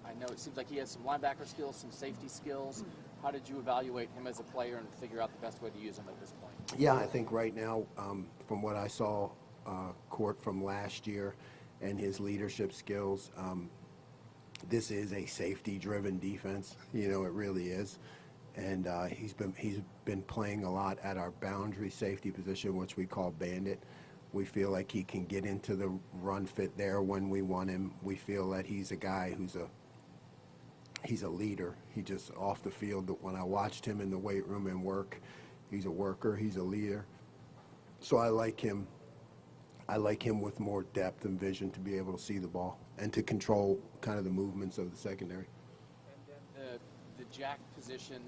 I know it seems like he has some linebacker skills, some safety skills. How did you evaluate him as a player and figure out the best way to use him at this point? Yeah, I think right now, from what I saw, Court from last year and his leadership skills, this is a safety-driven defense. It really is, and he's been playing a lot at our boundary safety position, which we call bandit. We feel like he can get into the run fit there when we want him. We feel that he's a guy he's a leader. He just off the field. When I watched him in the weight room and work, he's a worker. He's a leader. So I like him. I like him with more depth and vision to be able to see the ball and to control kind of the movements of the secondary. And then the jack position,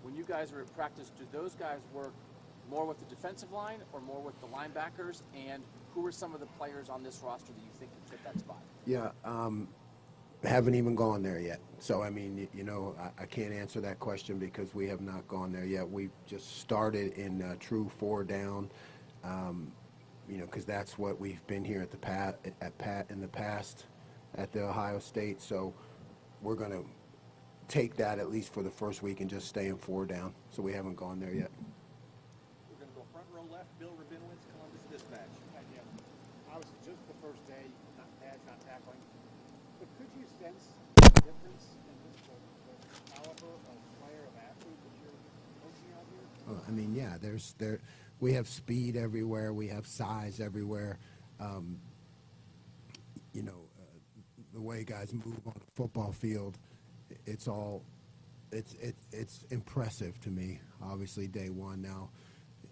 when you guys are at practice, do those guys work more with the defensive line or more with the linebackers? And who are some of the players on this roster that you think can fit that spot? Yeah, haven't even gone there yet. So, I mean, I can't answer that question because we have not gone there yet. We've just started in true 4 down, because that's what we've been here at Pat in the past at the Ohio State. So we're going to take that at least for the first week and just stay in 4 down. So we haven't gone there yet. We're going to go front row left, Bill Rabinowitz, Columbus Dispatch. Obviously, just the first day, not pads, not tackling. But could you sense the difference in just the caliber of player, of athlete that you're coaching out here? Well, I mean, yeah, we have speed everywhere. We have size everywhere. The the way guys move on a football field, it's impressive to me. Obviously, day one now,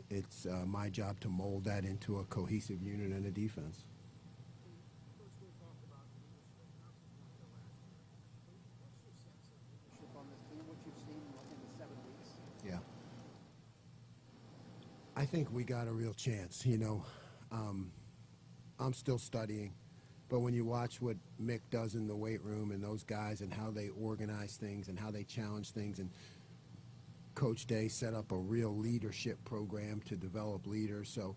it's my job to mold that into a cohesive unit and a defense. On this team, what you've seen in the 7 weeks? Yeah. I think we got a real chance. I'm still studying, but when you watch what Mick does in the weight room and those guys and how they organize things and how they challenge things, and Coach Day set up a real leadership program to develop leaders. So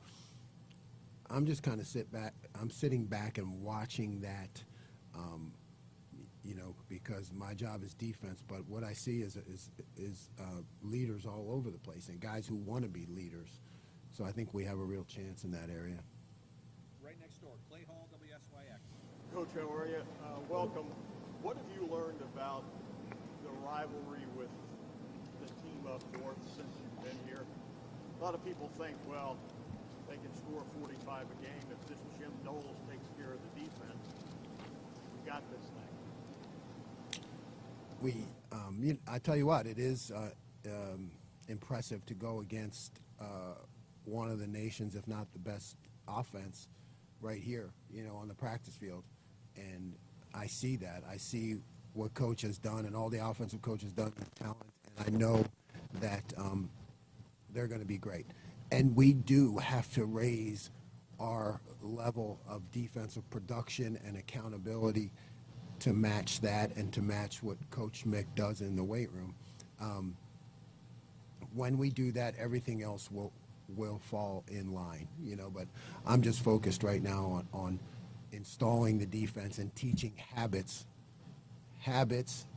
I'm just kind of sitting back and watching that, because my job is defense, but what I see is leaders all over the place and guys who want to be leaders. So I think we have a real chance in that area. Right next door, Clay Hall, WSYX. Coach, how are you? Welcome. What have you learned about the rivalry with the team up north since you've been here? A lot of people think, well, they can score 45 a game if this Jim Knowles takes care of the defense. We got this thing. I tell you what, it is impressive to go against one of the nation's, if not the best offense right here, on the practice field. And I see that. I see what Coach has done and all the offensive coach has done with talent, and I know that they're going to be great. And we do have to raise our level of defensive production and accountability to match that and to match what Coach Mick does in the weight room. When we do that, everything else will fall in line, but I'm just focused right now on installing the defense and teaching habits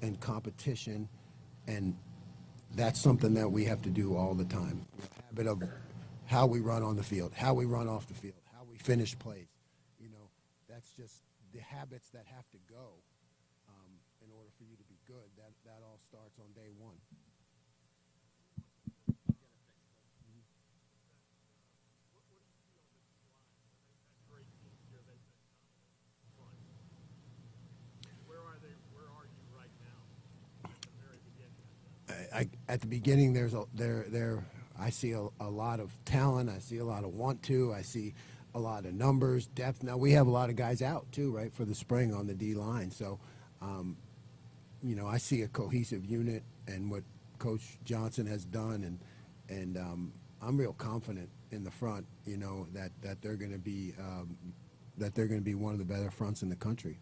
and competition, and that's something that we have to do all the time. Habit of how we run on the field, how we run off the field, how we finish plays. That's just the habits that have to go in order for you to be good. That all starts on day one. Where are you right now at the very beginning? At the beginning, I see a lot of talent. I see a lot of want to. I see a lot of numbers, depth. Now we have a lot of guys out too, right, for the spring on the D line. So, I see a cohesive unit and what Coach Johnson has done, and I'm real confident in the front. That they're going to be one of the better fronts in the country.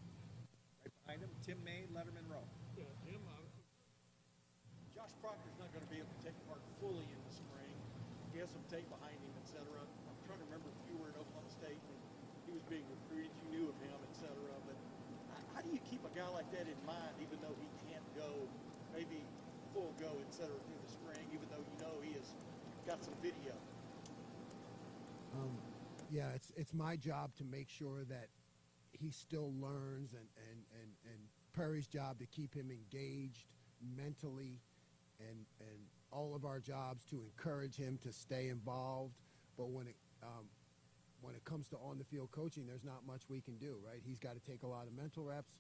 Right behind him, Tim May, Letterman Row. Yeah, Tim, Josh Proctor's not going to be able to take part fully in the spring. He has some tape behind him, et cetera. I'm trying to remember if you were at Oklahoma State and he was being recruited, you knew of him, et cetera. But how do you keep a guy like that in mind, even though he can't go, maybe full go, et cetera, through the spring, even though he has got some video? Yeah, it's my job to make sure that he still learns, and Perry's job to keep him engaged mentally, and all of our jobs to encourage him to stay involved. But when it comes to on the field coaching, there's not much we can do, right? He's got to take a lot of mental reps.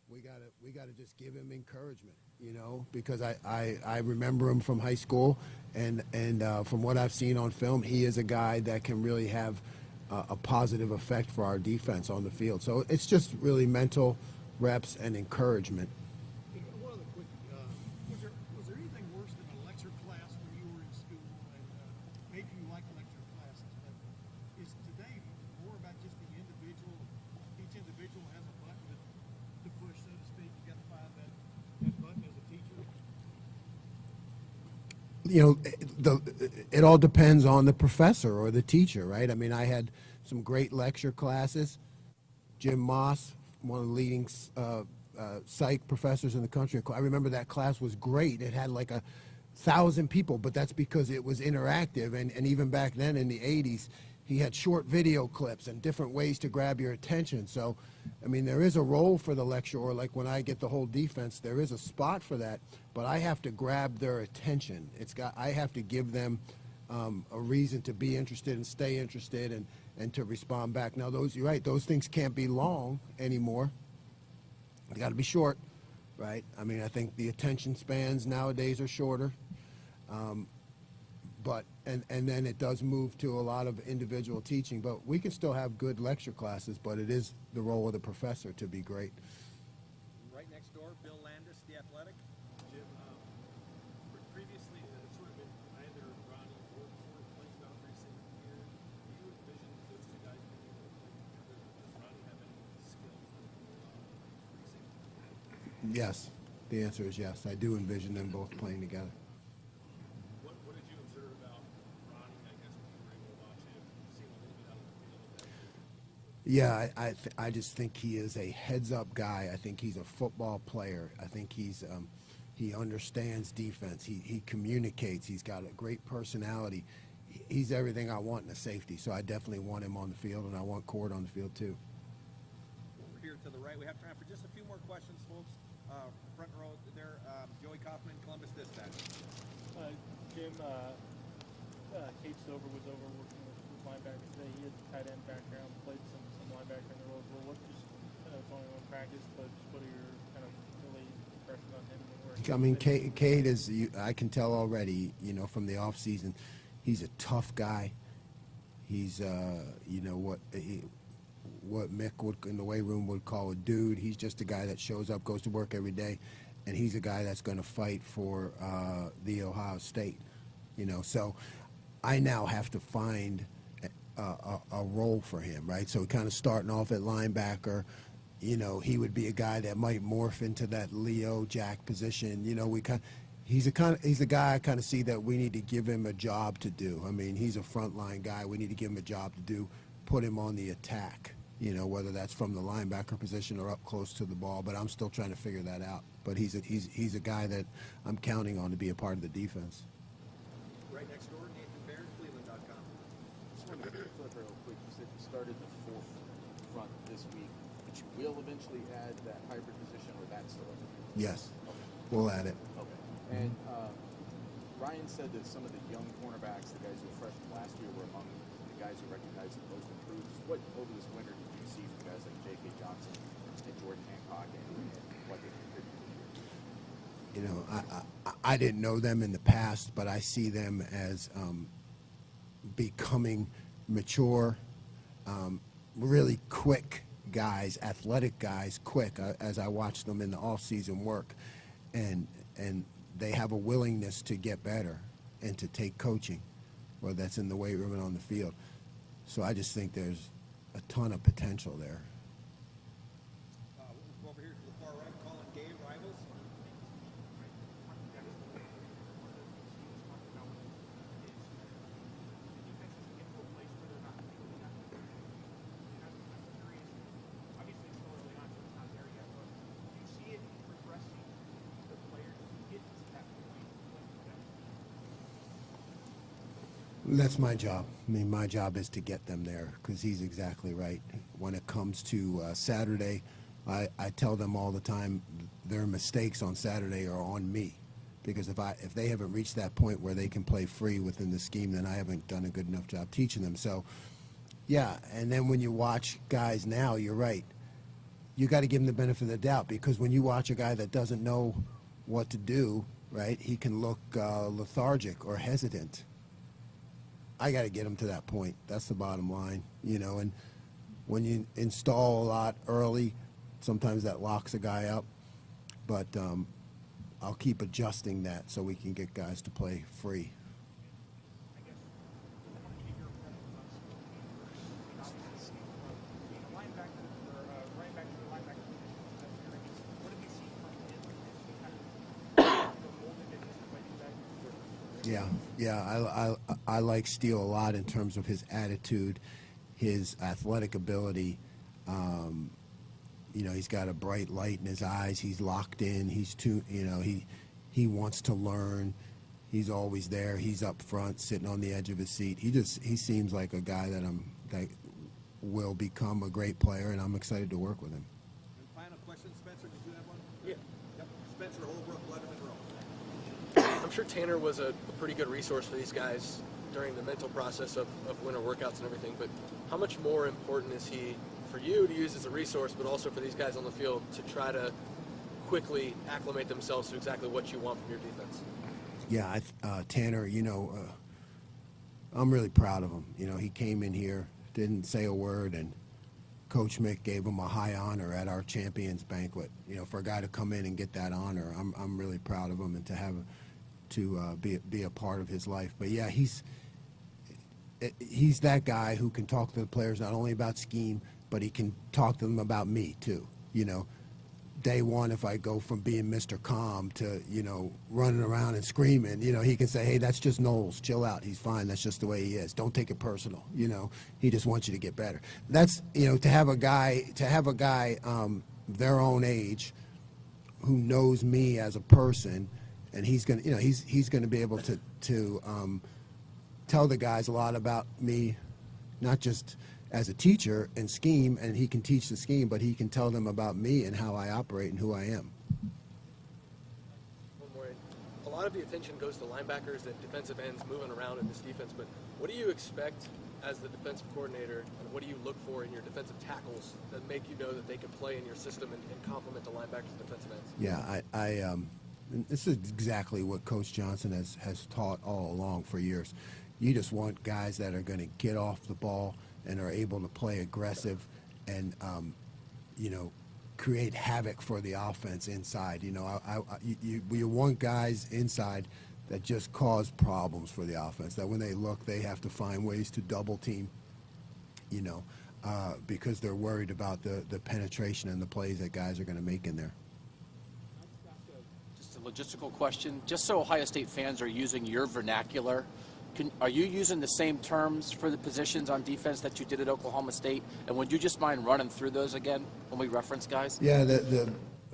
We got to just give him encouragement, because I remember him from high school, and from what I've seen on film, he is a guy that can really have a positive effect for our defense on the field. So it's just really mental reps and encouragement. One other quick, was there anything worse than a lecture class when you were in school? And maybe you like lecture classes, but is today more about just the individual? Each individual has a button to push, so to speak. You got to find that button as a teacher. It all depends on the professor or the teacher, right? I mean, I had some great lecture classes. Jim Moss, one of the leading psych professors in the country. I remember that class was great. It had like 1,000 people, but that's because it was interactive. And even back then in the 80s, he had short video clips and different ways to grab your attention. So, I mean, there is a role for the lecturer. Like when I get the whole defense, there is a spot for that, but I have to grab their attention. I have to give them a reason to be interested and stay interested and to respond back. Now, you're right, those things can't be long anymore. They got to be short, right? I mean, I think the attention spans nowadays are shorter. But then it does move to a lot of individual teaching. But we can still have good lecture classes, but it is the role of the professor to be great. Right next door, Bill Landis, The Athletic. Jim, previously it's sort of been either Ronnie or Ford plays out recent years. Do you envision those two guys being able to play together? Does Ronnie have any skills that Reese? Yes, the answer is yes. I do envision them both playing together. What did you observe about Ronnie, I guess, when you were able to watch him? Seem a little bit out of the field at that point. Yeah, I just think he is a heads-up guy. I think he's a football player. I think he understands defense. He communicates. He's got a great personality. He's everything I want in a safety. So I definitely want him on the field, and I want Cord on the field too. Over here to the right, we have time for just a few more questions, folks. Front row there, Joey Kaufman, Columbus Dispatch. Jim, Kate Stover was over working with linebackers today. He has a tight end background, played some linebacker in the role as well. What just, it's only one practice, but just what are your kind of early impressions on him? I mean, Cade is, I can tell already, from the off season, he's a tough guy. He's, what Mick would in the weight room would call a dude. He's just a guy that shows up, goes to work every day, and he's a guy that's going to fight for the Ohio State. So I now have to find a role for him, right? So kind of starting off at linebacker, he would be a guy that might morph into that Leo Jack position. He's a guy I kind of see that we need to give him a job to do. I mean, he's a frontline guy. We need to give him a job to do, put him on the attack, whether that's from the linebacker position or up close to the ball. But I'm still trying to figure that out. But he's a guy that I'm counting on to be a part of the defense. Right next door, Nathan Baird, Cleveland.com. Just wanted to flip real quick. You said you started the fourth front this week, but you will eventually add that hybrid position, or that's still up? Yes, okay. We'll add it. Okay. And Ryan said that some of the young cornerbacks, the guys who were freshmen last year, were among the guys who recognized the most improved. What over this winter did you see from guys like J.K. Johnson and Jordan Hancock, and what they contributed? I didn't know them in the past, but I see them as becoming mature, really quick guys, athletic guys, quick, as I watch them in the off-season work. And they have a willingness to get better and to take coaching, whether that's in the weight room and on the field. So I just think there's a ton of potential there. We'll go over here to the far right, Colin Gave, Rivals. That's my job. I mean, my job is to get them there, because he's exactly right. When it comes to Saturday, I tell them all the time their mistakes on Saturday are on me, because if they haven't reached that point where they can play free within the scheme, then I haven't done a good enough job teaching them. So, yeah, and then when you watch guys now, you're right. You got to give them the benefit of the doubt, because when you watch a guy that doesn't know what to do, right, he can look lethargic or hesitant. I got to get them to that point. That's the bottom line, and when you install a lot early, sometimes that locks a guy up, but I'll keep adjusting that so we can get guys to play free. Yeah, I like Steele a lot in terms of his attitude, his athletic ability. He's got a bright light in his eyes. He's locked in. He wants to learn. He's always there. He's up front, sitting on the edge of his seat. He seems like a guy that will become a great player, and I'm excited to work with him. And final question, Spencer, did you have one? Yeah. Yep. Spencer Holbrook, Letterman Row. I'm sure Tanner was a pretty good resource for these guys during the mental process of winter workouts and everything, but how much more important is he for you to use as a resource, but also for these guys on the field to try to quickly acclimate themselves to exactly what you want from your defense? Yeah, Tanner, I'm really proud of him. He came in here, didn't say a word, and Coach Mick gave him a high honor at our champions banquet. For a guy to come in and get that honor, I'm really proud of him, and to be a part of his life. But yeah, he's that guy who can talk to the players not only about scheme, but he can talk to them about me too. Day one, if I go from being Mr. Calm to, running around and screaming, he can say, hey, that's just Knowles. Chill out. He's fine. That's just the way he is. Don't take it personal. He just wants you to get better. That's, to have a guy their own age who knows me as a person, and he's going to, he's going to be able to tell the guys a lot about me, not just as a teacher and scheme, and he can teach the scheme, but he can tell them about me and how I operate and who I am. One more. A lot of the attention goes to linebackers and defensive ends moving around in this defense, but what do you expect as the defensive coordinator, and what do you look for in your defensive tackles that make you know that they can play in your system and complement the linebackers and defensive ends? Yeah, and this is exactly what Coach Johnson has taught all along for years. You just want guys that are going to get off the ball and are able to play aggressive and, create havoc for the offense inside. You want guys inside that just cause problems for the offense, that when they look, they have to find ways to double team, because they're worried about the penetration and the plays that guys are going to make in there. Just a logistical question. Just so Ohio State fans are using your vernacular, are you using the same terms for the positions on defense that you did at Oklahoma State? And would you just mind running through those again when we reference guys? Yeah,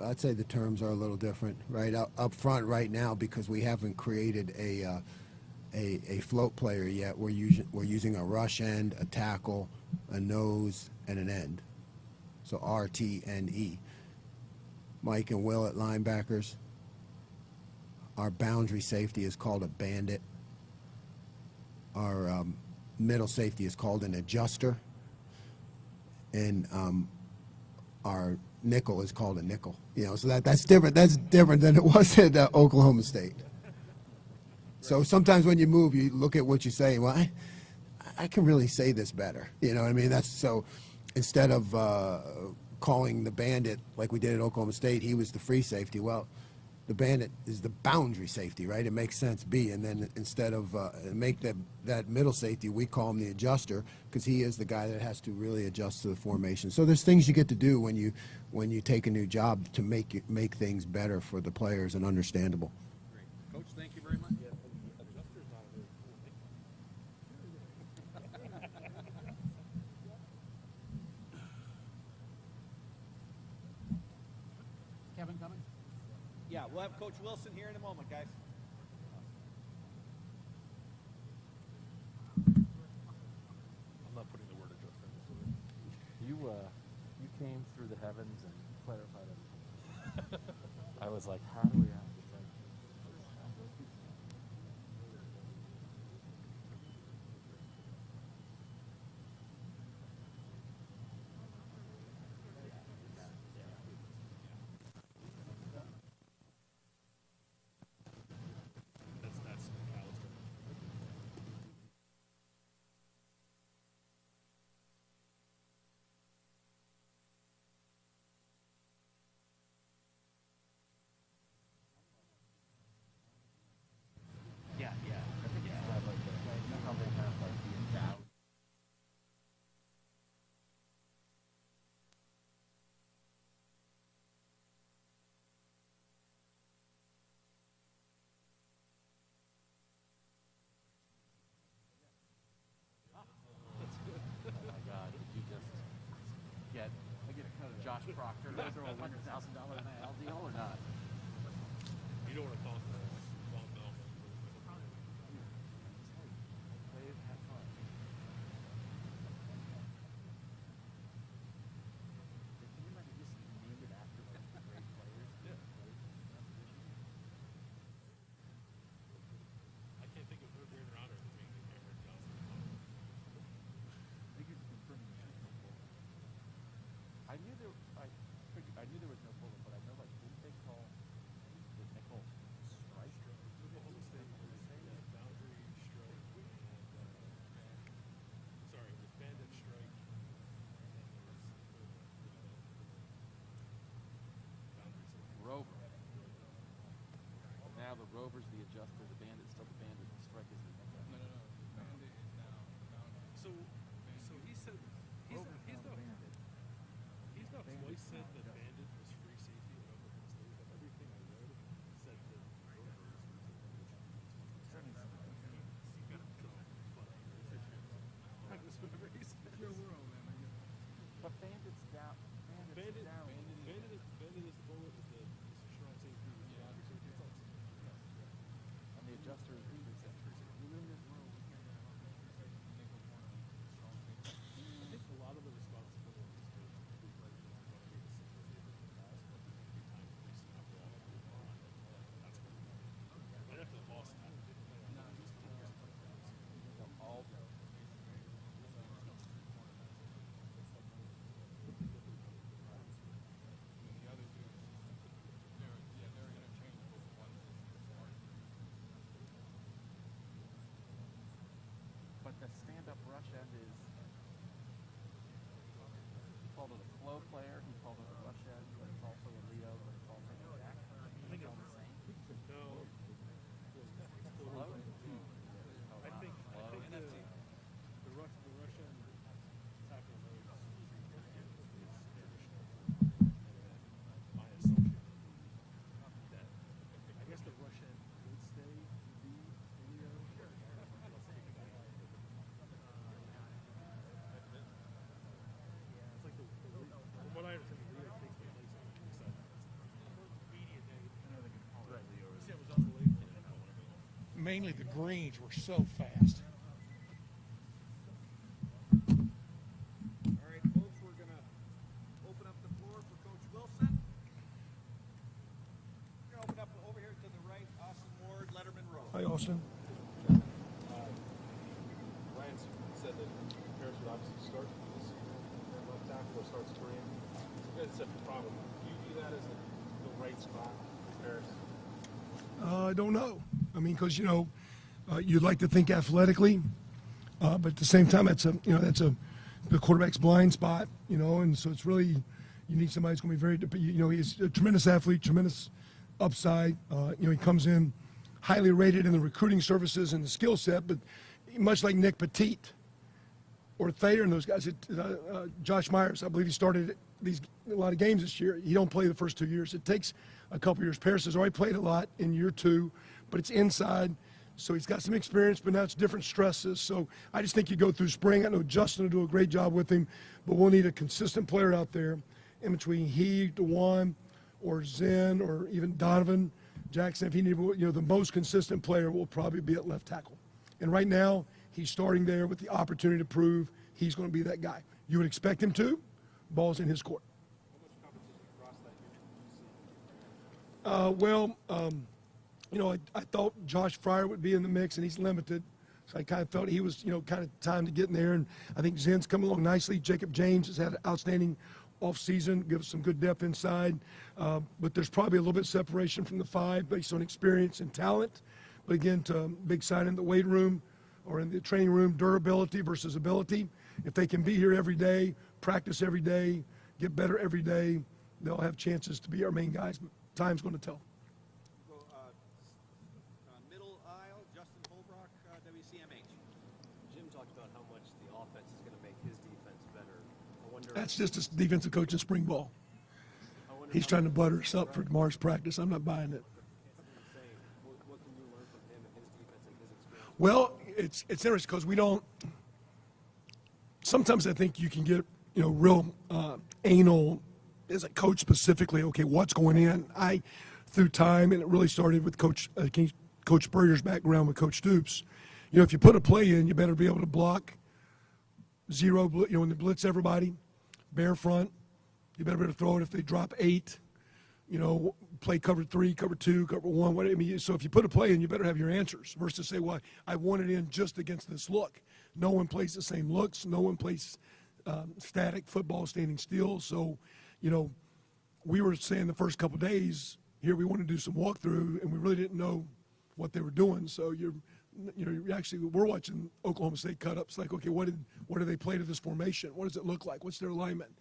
I'd say the terms are a little different, right? Up front right now, because we haven't created a float player yet, we're using a rush end, a tackle, a nose, and an end. So R, T, and E. Mike and Will at linebackers. Our boundary safety is called a bandit. Our middle safety is called an adjuster, and our nickel is called a nickel. So that's different. That's different than it was at Oklahoma State. So sometimes when you move, you look at what you say. Well, I can really say this better. You know what I mean? That's so. Instead of calling the bandit like we did at Oklahoma State, he was the free safety. Well, the bandit is the boundary safety, right? It makes sense, B. And then instead of make that middle safety, we call him the adjuster, because he is the guy that has to really adjust to the formation. So there's things you get to do when you take a new job to make things better for the players and understandable. Great. Coach, thank you very much. Kevin coming? Yeah, we'll have Coach Wilson here in a moment, guys. I'm not putting the word adjuster in this. You came through the heavens and clarified everything. I was like, how do we have to say? That's Alistair. knew there was no bullet, but I know like didn't they call the nickel strike? Oklahoma State was boundary strike and sorry, it was bandit strike, and then there was boundary strike. Rover. Now the Rover's the adjuster, the bandit's still the bandit, the strike is the nickel. No. Bandit is now boundary. So he said he's not twice said that bandit was free safety at Oklahoma State, but everything I read said that Rover was But bandit's down. Bandit is the bullet, is the strong safety, is the boundary safety. It's all And the adjuster is free safety. I think a lot of the responsibility is like one of the guys, but every time they snap the ball, that's right after the Boston. All But the stand-up rush end is, he called it a flow player, he called it a rush end, but it's also a Leo, but it's also a Jack. I think it's all the same. No. Flow? I think the Russian tackle nose is traditional. My assumption that I guess the Russian would stay the Leo. It's like from what I understand, the Leo takes the place on the side. Media day. I know they can call it Leo. Yeah, it was unbelievable. Mainly the greens were so fast. All right, folks, we're going to open up the floor for Coach Wilson. We're going to open up over here to the right, Austin Ward, Letterman Road. Hi, Austin. Ryan said that Paris would obviously start this season at left tackle or start spring. You guys said the problem. Do you view that as the right spot for Paris? I don't know. I mean, because you'd like to think athletically, but at the same time, that's the quarterback's blind spot. And so it's really you need somebody who's going to be very. He's a tremendous athlete, tremendous upside. He comes in highly rated in the recruiting services and the skill set, but much like Nick Petit or Thayer and those guys, Josh Myers, I believe he started a lot of games this year. He don't play the first 2 years. It takes a couple years. Paris has already played a lot in year 2, but it's inside, so he's got some experience, but now it's different stresses. So I just think you go through spring. I know Justin will do a great job with him, but we'll need a consistent player out there in between he, DeJuan, or Zen, or even Donovan Jackson. If he needs, the most consistent player will probably be at left tackle. And right now, he's starting there with the opportunity to prove he's going to be that guy. You would expect him to. Ball's in his court. I thought Josh Fryer would be in the mix, and he's limited. So I kind of felt he was, kind of time to get in there. And I think Zen's come along nicely. Jacob James has had an outstanding offseason, gives some good depth inside. But there's probably a little bit of separation from the 5 based on experience and talent. But again, to big sign in the weight room or in the training room, durability versus ability. If they can be here every day, practice every day, get better every day, they'll have chances to be our main guys. But time's going to tell. Middle aisle, Justin Holbrook, WCMH. Jim talked about how much the offense is going to make his defense better. I wonder. That's just a defensive coach in spring ball. He's trying to butter us up for tomorrow's practice. I'm not buying it. What can you learn from him and his defense and his experience? Well, it's interesting because we don't. Sometimes I think you can get real anal as a coach specifically. Okay, what's going in? Through time, and it really started with Coach Spurrier's background with Coach Stoops. If you put a play in, you better be able to block zero. When they blitz everybody, bare front. You better be able to throw it if they drop 8. Play cover 3, cover 2, cover 1. Whatever. So if you put a play in, you better have your answers. Versus say, well, I want it in just against this look. No one plays the same looks. No one plays static football, standing still. So, you know, we were saying the first couple of days here we want to do some walkthrough, and we really didn't know what they were doing. So you're actually, we're watching Oklahoma State cut ups. Like, okay, what do they play to this formation? What does it look like? What's their alignment?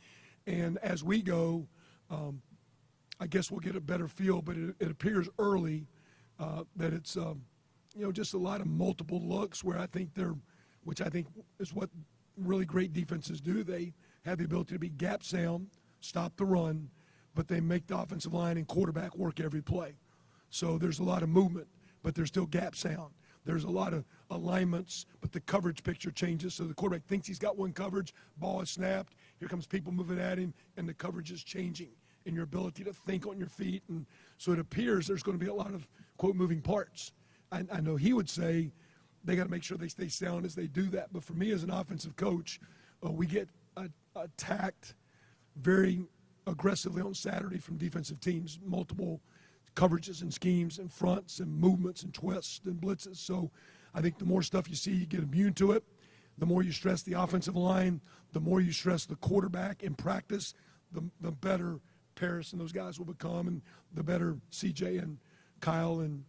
And as we go, I guess we'll get a better feel. But it appears early that it's just a lot of multiple looks where I think which I think is what really great defenses do. They have the ability to be gap sound, stop the run, but they make the offensive line and quarterback work every play. So there's a lot of movement, but there's still gap sound. There's a lot of alignments, but the coverage picture changes. So the quarterback thinks he's got one coverage, ball is snapped, here comes people moving at him, and the coverage is changing in your ability to think on your feet. And so it appears there's going to be a lot of, quote, moving parts. I know he would say they got to make sure they stay sound as they do that. But for me as an offensive coach, we get attacked very aggressively on Saturday from defensive teams, multiple coverages and schemes and fronts and movements and twists and blitzes. So I think the more stuff you see, you get immune to it. The more you stress the offensive line, the more you stress the quarterback in practice, the better Paris and those guys will become, and the better CJ and Kyle and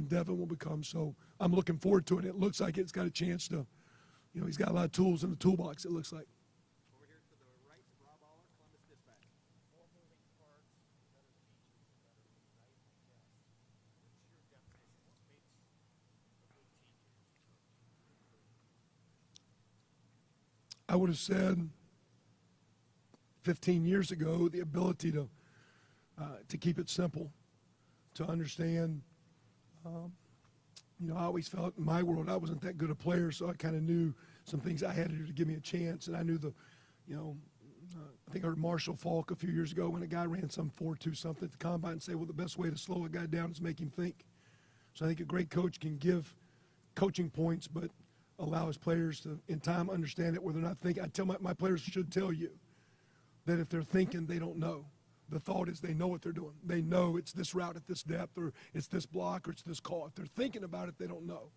Devin will become. So I'm looking forward to it. It looks like it's got a chance to, he's got a lot of tools in the toolbox, it looks like. Over here to the right, Rob Aller, Columbus Dispatch. More moving parts, better features, better right, I guess. What's your definition? What makes a good teacher? I would have said 15 years ago, the ability to keep it simple, to understand. I always felt in my world I wasn't that good a player, so I kind of knew some things I had to do to give me a chance. And I knew I think I heard Marshall Falk a few years ago when a guy ran some 4.2 something at the combine and say, well, the best way to slow a guy down is make him think. So I think a great coach can give coaching points, but allow his players to, in time, understand it where they're not thinking. I tell my players should tell you that if they're thinking, they don't know. The thought is they know what they're doing. They know it's this route at this depth, or it's this block, or it's this call. If they're thinking about it, they don't know.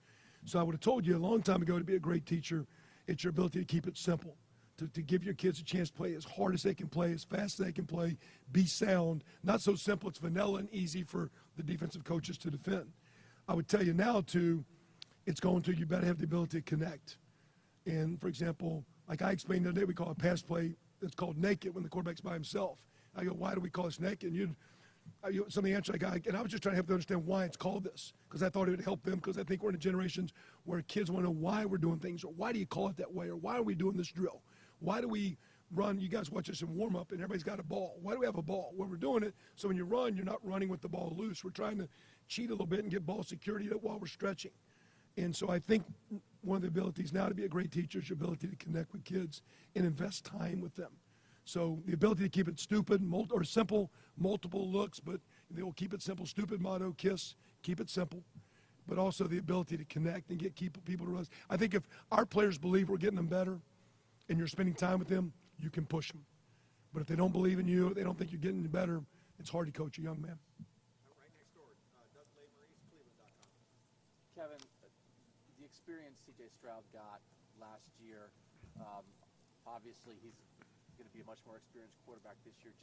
So I would have told you a long time ago, to be a great teacher, it's your ability to keep it simple, to give your kids a chance to play as hard as they can play, as fast as they can play, be sound. Not so simple it's vanilla and easy for the defensive coaches to defend. I would tell you now, too, it's going to, you better have the ability to connect. And, for example, like I explained the other day, we call a pass play that's called naked when the quarterback's by himself. I go, why do we call this naked? And some of the answer I got, and I was just trying to help them understand why it's called this, because I thought it would help them, because I think we're in a generation where kids want to know why we're doing things, or why do you call it that way, or why are we doing this drill? Why do we run? You guys watch us in warm-up, and everybody's got a ball. Why do we have a ball? Well, we're doing it so when you run, you're not running with the ball loose. We're trying to cheat a little bit and get ball security while we're stretching. And so I think one of the abilities now to be a great teacher is your ability to connect with kids and invest time with them. So the ability to keep it stupid or simple, multiple looks, but they will keep it simple. Stupid motto, KISS, keep it simple. But also the ability to connect and get people to run. I think if our players believe we're getting them better and you're spending time with them, you can push them. But if they don't believe in you, or they don't think you're getting better, it's hard to coach a young man. Right next door, Doug Laborice, Cleveland.com. Kevin, the experience C.J. Stroud got last year, obviously he's going to be a much more experienced quarterback this year.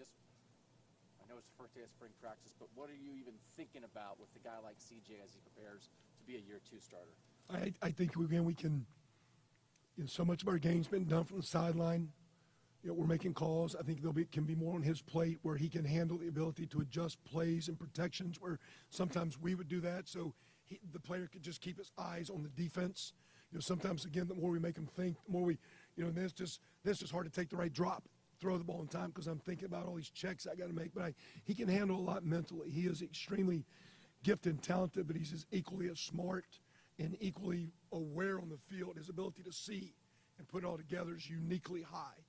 I know it's the first day of spring practice, but what are you even thinking about with a guy like C.J. as he prepares to be a year 2 starter? I think, again, we can, so much of our game's been done from the sideline. We're making calls. I think can be more on his plate where he can handle the ability to adjust plays and protections where sometimes we would do that. So the player could just keep his eyes on the defense. Sometimes, again, the more we make him think, the more we, this just hard to take the right drop, throw the ball in time because I'm thinking about all these checks I got to make. But he can handle a lot mentally. He is extremely gifted and talented, but he's equally as smart and equally aware on the field. His ability to see and put it all together is uniquely high.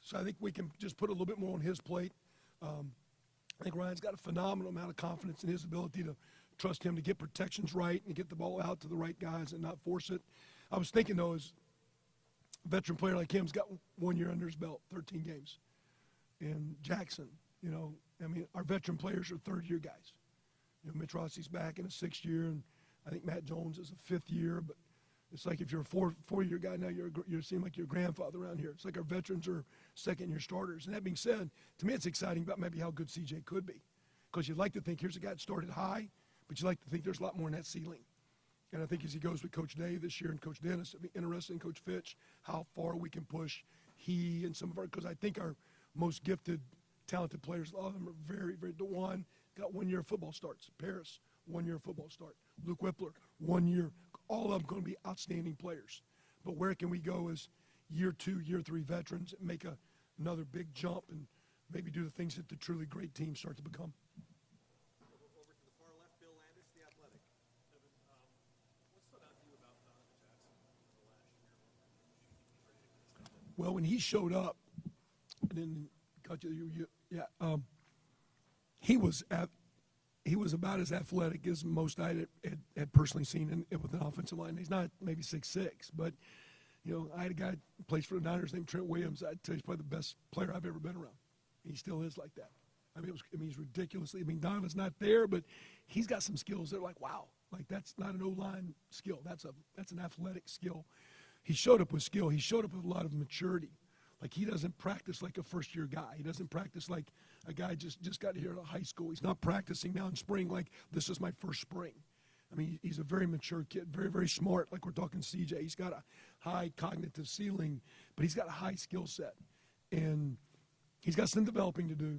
So I think we can just put a little bit more on his plate. I think Ryan's got a phenomenal amount of confidence in his ability to trust him to get protections right and get the ball out to the right guys and not force it. I was thinking, though, as a veteran player like him's got 1 year under his belt, 13 games. And Jackson, our veteran players are third-year guys. Mitch Rossi's back in his 6th year, and I think Matt Jones is a 5th year. But It's like if you're a four-year guy now, you seem like your grandfather around here. It's like our veterans are second-year starters. And that being said, to me it's exciting about maybe how good CJ could be. Because you'd like to think here's a guy that started high, but you'd like to think there's a lot more in that ceiling. And I think as he goes with Coach Day this year and Coach Dennis, it'll be interesting, Coach Fitch, how far we can push he and some of our, because I think our most gifted, talented players, a lot of them are very, very, DeJuan got 1 year of football starts. Paris, 1 year of football start. Luke Whippler, 1 year. All of them going to be outstanding players. But where can we go as year 2, year 3 veterans and make another big jump and maybe do the things that the truly great teams start to become? Over to the far left, Bill Landis, The Athletic. Evan, what stood out to you about Donovan Jackson the last year? Well, when he showed up, and then he was about as athletic as most I had personally seen with an offensive line. He's not maybe 6'6", but I had a guy who plays for the Niners named Trent Williams. I'd tell you he's probably the best player I've ever been around. He still is like that. I mean, he's ridiculously. I mean, Donovan's not there, but he's got some skills that are like, wow, like that's not an O-line skill. That's an athletic skill. He showed up with skill. He showed up with a lot of maturity. Like he doesn't practice like a first-year guy. He doesn't practice like a guy just got here to high school. He's not practicing now in spring like this is my first spring. I mean, he's a very mature kid, very, very smart, like we're talking CJ. He's got a high cognitive ceiling, but he's got a high skill set. And he's got some developing to do,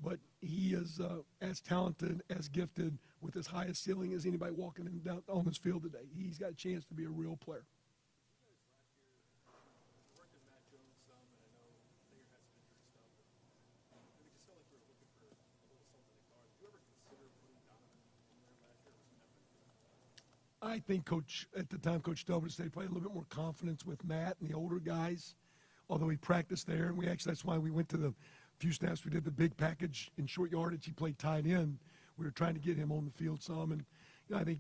but he is as talented, as gifted, with as high a ceiling as anybody walking down on this field today. He's got a chance to be a real player. I think at the time, Coach Stelbert said probably a little bit more confidence with Matt and the older guys, although he practiced there. And that's why we went to the few snaps. We did the big package in short yardage. He played tight end. We were trying to get him on the field some. And I think,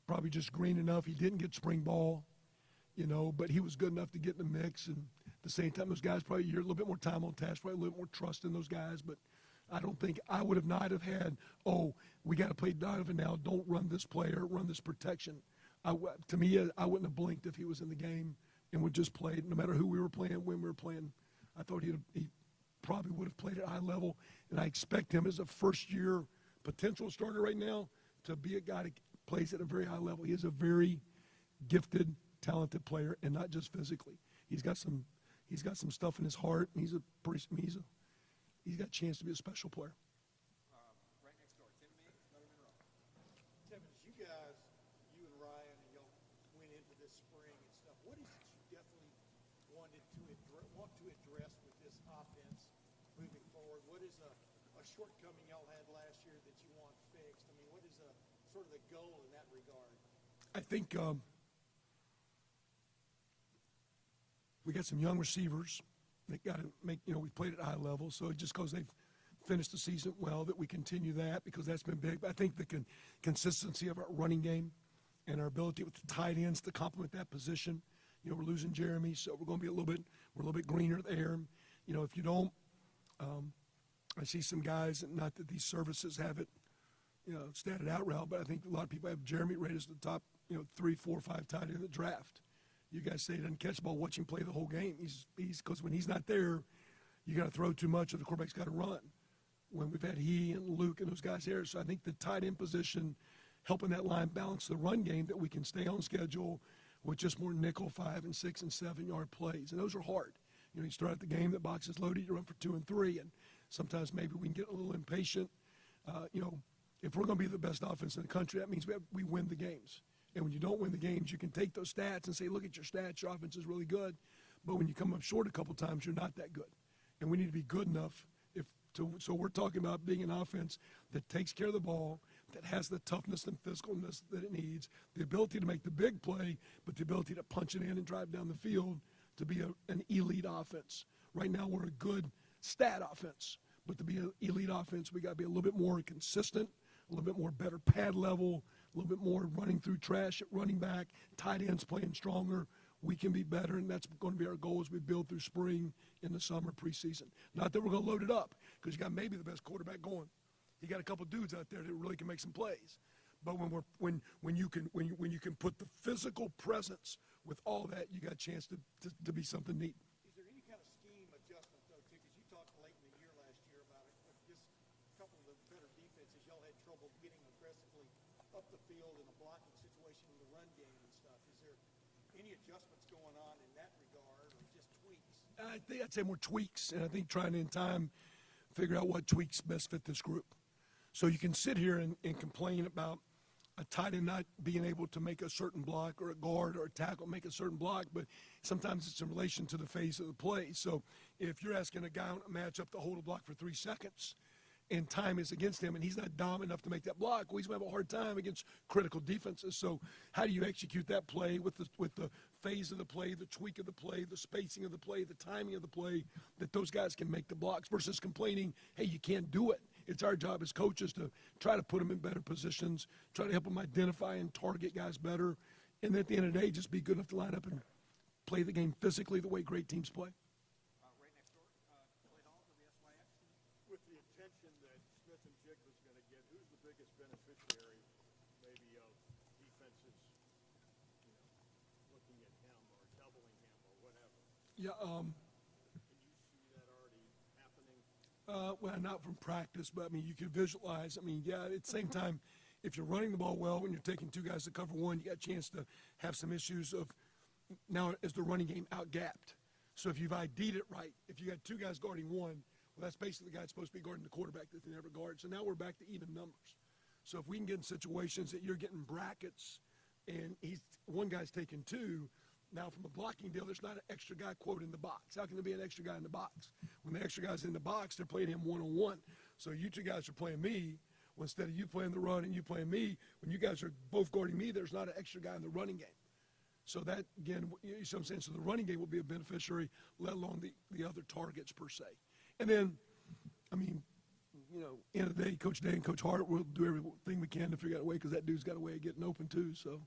probably just green enough. He didn't get spring ball, but he was good enough to get in the mix. And at the same time, those guys probably a little bit more time on task, probably a little bit more trust in those guys. But I don't think I would have not have had, we got to play Donovan now. Don't run this player, run this protection. To me, I wouldn't have blinked if he was in the game and would just play no matter who we were playing, when we were playing. I thought he probably would have played at a high level, and I expect him as a first-year potential starter right now to be a guy that plays at a very high level. He is a very gifted, talented player, and not just physically. He's got some stuff in his heart, and he's got a chance to be a special player. Right next door, Tim Means, Letterman Row. Tim, as you guys, you and Ryan, and y'all went into this spring and stuff, what is it you definitely want to address with this offense moving forward? What is a shortcoming y'all had last year that you want fixed? I mean, what is sort of the goal in that regard? I think we got some young receivers. They got to make, we played at a high level, so just because they've finished the season well, that we continue that because that's been big. But I think the consistency of our running game and our ability with the tight ends to complement that position. We're losing Jeremy, so we're going to be a little bit greener there. If you don't, I see some guys, not that these services have it, statted out route, but I think a lot of people have Jeremy rated as the top, 3, 4, 5 tight end in the draft. You guys say he doesn't catch the ball, watch him play the whole game. He's because when he's not there, you got to throw too much or the quarterback's got to run. When we've had he and Luke and those guys there, so I think the tight end position, helping that line balance the run game, that we can stay on schedule with just more nickel 5 and 6 and 7 yard plays, and those are hard. You start out the game, the box is loaded, you run for 2 and 3, and sometimes maybe we can get a little impatient. If we're going to be the best offense in the country, that means we win the games. And when you don't win the games, you can take those stats and say, look at your stats, your offense is really good. But when you come up short a couple times, you're not that good. And we need to be good enough. So we're talking about being an offense that takes care of the ball, that has the toughness and physicalness that it needs, the ability to make the big play, but the ability to punch it in and drive down the field to be an elite offense. Right now we're a good stat offense. But to be an elite offense, we got to be a little bit more consistent, a little bit more better pad level, a little bit more running through trash at running back, tight ends playing stronger. We can be better, and that's going to be our goal as we build through spring in the summer preseason. Not that we're going to load it up, because you got maybe the best quarterback going. You got a couple dudes out there that really can make some plays. But when you can put the physical presence with all that, you got a chance to be something neat. Is there any kind of scheme adjustment, though, too? Because you talked late in the year last year about it. Just a couple of the better defenses, y'all had trouble getting aggressively up the field in a blocking situation in the run game and stuff. Is there any adjustments going on in that regard, or just tweaks? I'd say more tweaks, and I think trying to, in time, figure out what tweaks best fit this group. So you can sit here and complain about a tight end not being able to make a certain block, or a guard or a tackle make a certain block, but sometimes it's in relation to the phase of the play. So if you're asking a guy on a matchup to hold a block for 3 seconds and time is against him and he's not dominant enough to make that block, well, he's going to have a hard time against critical defenses. So how do you execute that play with the phase of the play, the tweak of the play, the spacing of the play, the timing of the play, that those guys can make the blocks versus complaining, hey, you can't do it. It's our job as coaches to try to put them in better positions, try to help them identify and target guys better, and at the end of the day, just be good enough to line up and play the game physically the way great teams play. Right next door, Clay Hall to the SYX. With the attention that Smith and Jigba's going to get, who's the biggest beneficiary, maybe, of defenses, looking at him or doubling him or whatever? Yeah. Can you see that already happening? Well, not from practice, but, I mean, you can visualize. I mean, yeah, at the same time, if you're running the ball well, when you're taking 2 guys to cover 1, you got a chance to have some issues of now is the running game out-gapped. So if you've ID'd it right, if you got 2 guys guarding 1, well, that's basically the guy that's supposed to be guarding the quarterback that they never guard. So now we're back to even numbers. So if we can get in situations that you're getting brackets and one guy's taking 2, now, from a blocking deal, there's not an extra guy, quote, in the box. How can there be an extra guy in the box? When the extra guy's in the box, they're playing him one-on-one. So you 2 guys are playing me. Well, instead of you playing the run and you playing me, when you guys are both guarding me, there's not an extra guy in the running game. So that, again, you see what I'm saying? So the running game will be a beneficiary, let alone the other targets per se. And then, I mean, end of the day, Coach Day and Coach Hart will do everything we can to figure out a way, because that dude's got a way of getting open too. So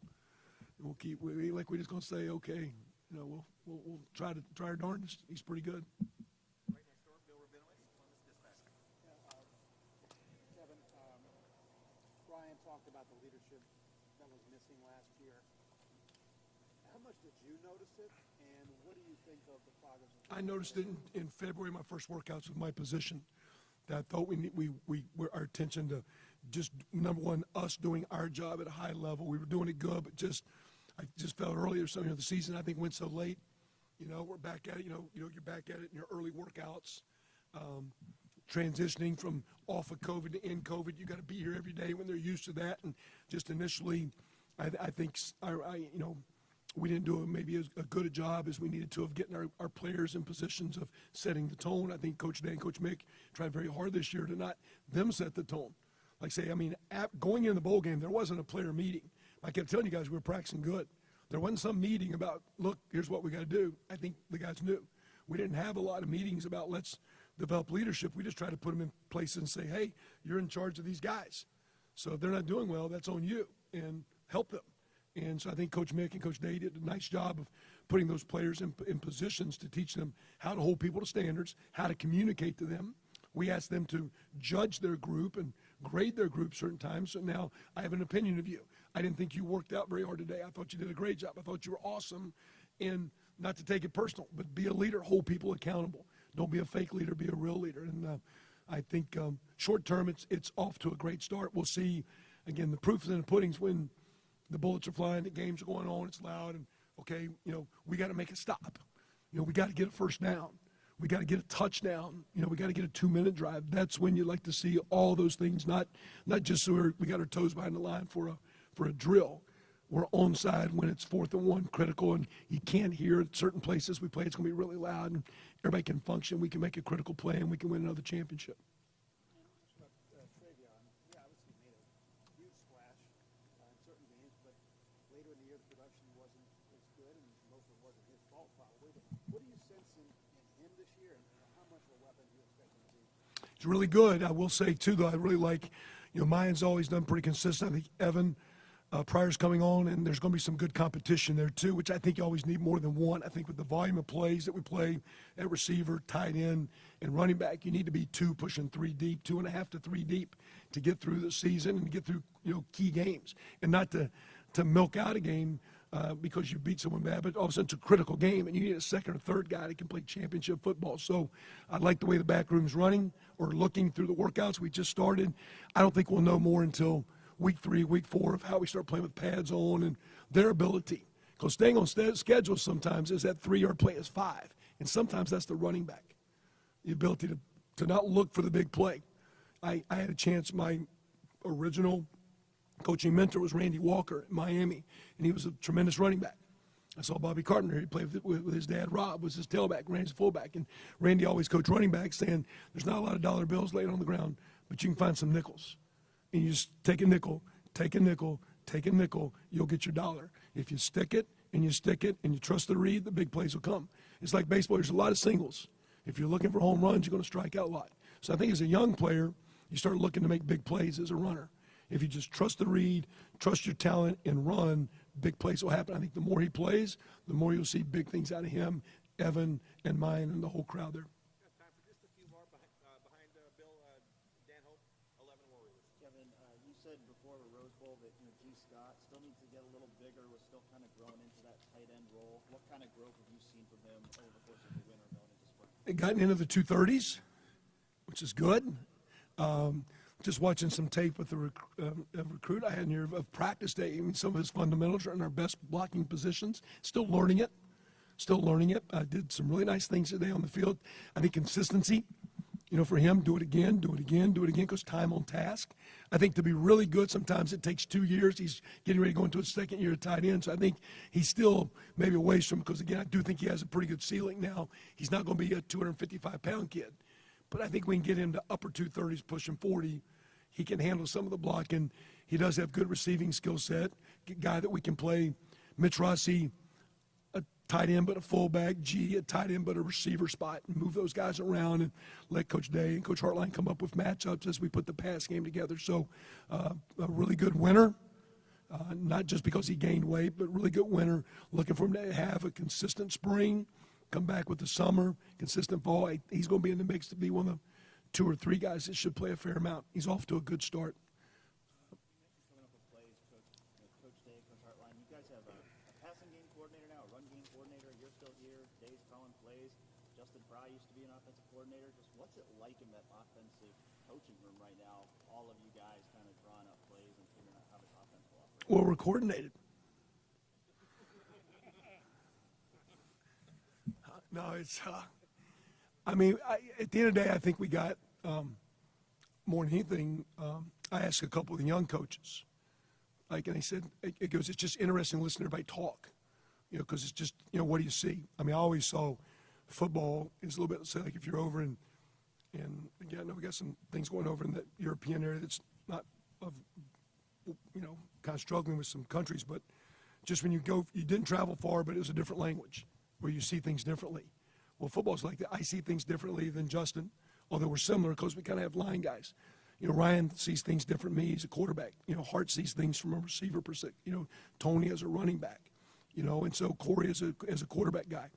we'll keep. We're just gonna say, okay, we'll try our darndest. He's pretty good. Right next door, Bill Rabinowitz, Columbus Dispatch. Kevin, Brian talked about the leadership that was missing last year. How much did you notice it, and what do you think of the progress? I noticed it in February, my first workouts with my position, that I thought our attention to just, number one, us doing our job at a high level. We were doing it good, but I just felt earlier, the season I think went so late. We're back at it. You're back at it in your early workouts. Transitioning from off of COVID to in COVID, you got to be here every day when they're used to that. And just initially, I think we didn't do maybe as good a job as we needed to of getting our players in positions of setting the tone. I think Coach Dan and Coach Mick tried very hard this year to not them set the tone. Like say, going into the bowl game, there wasn't a player meeting. I kept telling you guys we were practicing good. There wasn't some meeting about, look, here's what we got to do. I think the guys knew. We didn't have a lot of meetings about let's develop leadership. We just try to put them in places and say, hey, you're in charge of these guys. So if they're not doing well, that's on you, and help them. And so I think Coach Mick and Coach Day did a nice job of putting those players in positions to teach them how to hold people to standards, how to communicate to them. We asked them to judge their group and grade their group certain times. So now I have an opinion of you. I didn't think you worked out very hard today. I thought you did a great job. I thought you were awesome. And not to take it personal, but be a leader, hold people accountable. Don't be a fake leader, be a real leader. And I think short term, it's off to a great start. We'll see, again, the proof is in the puddings when the bullets are flying, the games are going on, it's loud, and okay, we got to make a stop. We got to get a first down. We got to get a touchdown. We got to get a 2-minute drive. That's when you like to see all those things, not just so we got our toes behind the line for a drill. We're onside when it's 4th and 1, critical, and you can't hear at certain places we play. It's going to be really loud, and everybody can function. We can make a critical play, and we can win another championship. Travion, he obviously made a huge splash in certain games, but later in the year the production wasn't as good, and most of it wasn't his fault probably. But what do you sense in him this year, and how much of a weapon do you expect him to be? It's really good. I will say, too, though, I really like, Mayan's always done pretty consistent. I think Evan Pryor's coming on, and there's going to be some good competition there, too, which I think you always need more than one. I think with the volume of plays that we play at receiver, tight end, and running back, you need to be 2 pushing 3 deep, 2.5 to 3 deep to get through the season and to get through key games, and not to milk out a game because you beat someone bad, but all of a sudden it's a critical game, and you need a second or third guy that can play championship football. So I like the way the back room's running or looking through the workouts we just started. I don't think we'll know more until week 3, week 4 of how we start playing with pads on and their ability. Because staying on schedule sometimes is that 3-yard play is 5, and sometimes that's the running back. The ability to not look for the big play. I had a chance, my original coaching mentor was Randy Walker at Miami, and he was a tremendous running back. I saw Bobby Carpenter. He played with his dad, Rob, was his tailback, Randy's fullback. And Randy always coached running backs, saying there's not a lot of dollar bills laying on the ground, but you can find some nickels. And you just take a nickel, take a nickel, take a nickel, you'll get your dollar. If you stick it and you trust the read, the big plays will come. It's like baseball. There's a lot of singles. If you're looking for home runs, you're going to strike out a lot. So I think as a young player, you start looking to make big plays as a runner. If you just trust the read, trust your talent, and run, big plays will happen. I think the more he plays, the more you'll see big things out of him, Evan, and mine, and the whole crowd there. Time for just a few more behind Bill, Dan Hope, 11 Warriors. Kevin, you said before the Rose Bowl that G. Scott still needs to get a little bigger, was still kind of growing into that tight end role. What kind of growth have you seen from him over the course of the winter going into spring? Gotten into the 230s, which is good. Just watching some tape with the recruit I had in here of practice day. I mean, some of his fundamentals are in our best blocking positions. Still learning it. I did some really nice things today on the field. I think consistency, for him, do it again, because time on task. I think to be really good, sometimes it takes 2 years. He's getting ready to go into his second year at tight end, so I think he's still maybe a ways from, because, again, I do think he has a pretty good ceiling now. He's not going to be a 255-pound kid. But I think we can get him to upper 230s, pushing 40. He can handle some of the blocking. He does have good receiving skill set. Guy that we can play. Mitch Rossi, a tight end but a fullback. G, a tight end but a receiver spot. And move those guys around and let Coach Day and Coach Hartline come up with matchups as we put the pass game together. So a really good winner. Not just because he gained weight, but really good winner. Looking for him to have a consistent spring. Come back with the summer, consistent fall. He's going to be in the mix to be one of the 2 or 3 guys that should play a fair amount. He's off to a good start. Coming up with plays, Coach Day, Coach Hartline, you guys have a passing game coordinator now, a run game coordinator. You're still here. Day's calling plays. Justin Fry used to be an offensive coordinator. Just what's it like in that offensive coaching room right now? All of you guys kind of drawing up plays and figuring out how this offense will operate. Well, we're coordinated. No, it's, at the end of the day, I think we got, more than anything, I asked a couple of the young coaches, and they said, it's just interesting listening to everybody talk, because it's just, what do you see? I always saw football is a little bit, say, like if you're over and again, I know we got some things going over in the European area that's not of, kind of struggling with some countries, but just when you go, you didn't travel far, but it was a different language, where you see things differently. Well, football's like that. I see things differently than Justin, although we're similar because we kind of have line guys. Ryan sees things different than me. He's a quarterback. Hart sees things from a receiver perspective. Tony as a running back. And so Corey as a quarterback guy.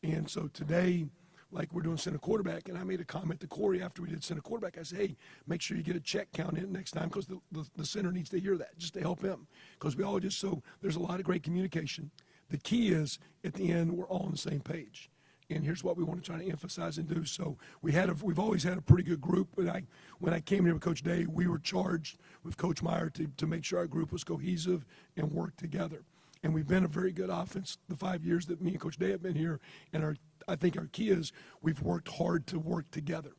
And so today, like we're doing center quarterback, and I made a comment to Corey after we did center quarterback. I said, hey, make sure you get a check count in next time because the center needs to hear that just to help him. Because we all there's a lot of great communication. The key is, at the end, we're all on the same page. And here's what we want to try to emphasize and do. So we've always had a pretty good group. But when I came here with Coach Day, we were charged with Coach Meyer to make sure our group was cohesive and worked together. And we've been a very good offense the 5 years that me and Coach Day have been here. And I think our key is we've worked hard to work together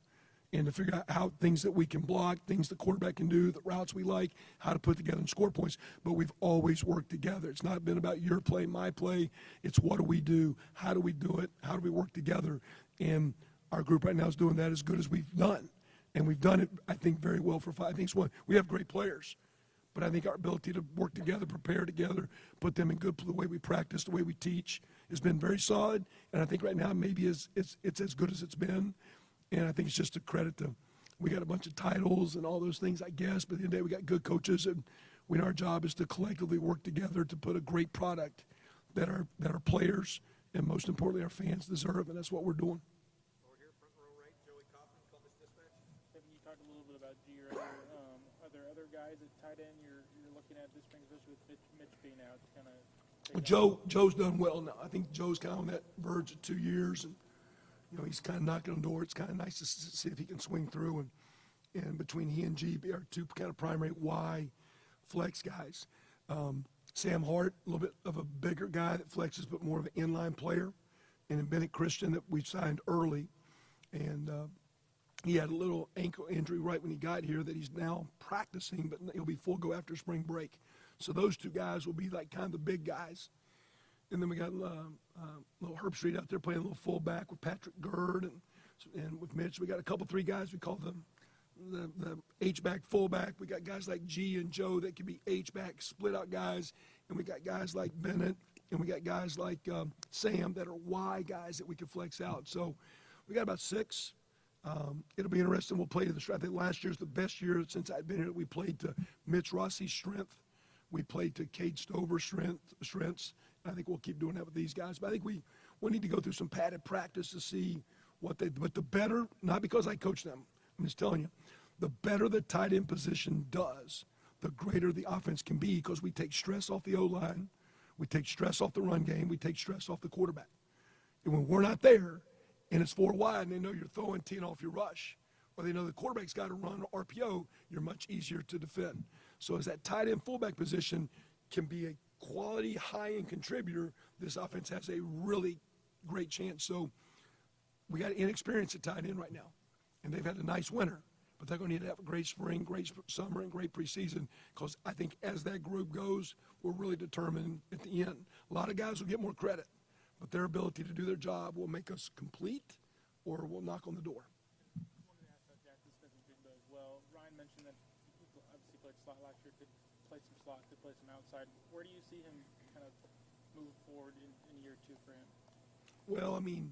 and to figure out how things that we can block, things the quarterback can do, the routes we like, how to put together and score points. But we've always worked together. It's not been about your play, my play. It's what do we do? How do we do it? How do we work together? And our group right now is doing that as good as we've done. And we've done it, I think, very well for 5. I think it's one. We have great players. But I think our ability to work together, prepare together, put them in good, the way we practice, the way we teach, has been very solid. And I think right now maybe it's as good as it's been. And I think it's just a credit to, we got a bunch of titles and all those things, I guess. But at the end of the day, we got good coaches. And our job is to collectively work together to put a great product that our players and most importantly our fans deserve. And that's what we're doing. Over here, front row right, Joey Kaufman, Columbus Dispatch. Kevin, you talked a little bit about G earlier. Are there other guys at tight end you're looking at this spring, especially with Mitch being out, to kind of. Well, Joe's done well now. I think Joe's kind of on that verge of 2 years, and he's kind of knocking on the door. It's kind of nice to see if he can swing through, and between he and G be our two kind of primary Y flex guys. Sam Hart, a little bit of a bigger guy that flexes, but more of an inline player, and then Bennett Christian that we signed early, and he had a little ankle injury right when he got here that he's now practicing, but he'll be full go after spring break. So those two guys will be like kind of the big guys. And then we got little Herb Street out there playing a little fullback with Patrick Gerd and with Mitch. We got a couple, 3 guys we call them the H-back, fullback. We got guys like G and Joe that can be H-back, split out guys. And we got guys like Bennett, and we got guys like Sam that are Y guys that we can flex out. So we got about 6. It'll be interesting. We'll play to the strength. I think last year's the best year since I've been here. We played to Mitch Rossi's strength. We played to Cade Stover's strengths. I think we'll keep doing that with these guys. But I think we need to go through some padded practice to see what they – but the better, not because I coach them, I'm just telling you, the better the tight end position does, the greater the offense can be because we take stress off the O-line, we take stress off the run game, we take stress off the quarterback. And when we're not there and it's 4 wide and they know you're throwing 10 off your rush, or they know the quarterback's got to run RPO, you're much easier to defend. So as that tight end fullback position can be a quality high-end contributor, this offense has a really great chance. So we got inexperience at tight end right now, and they've had a nice winter, but they're going to need to have a great spring, great summer, and great preseason because I think as that group goes, we're really determined at the end. A lot of guys will get more credit, but their ability to do their job will make us complete or will knock on the door. I wanted to ask about Jackson's defensive big as well. Ryan mentioned that he obviously played slot last year, could play some slot, could play some outside. Where do you see him kind of move forward in year 2 for him? Well, I mean,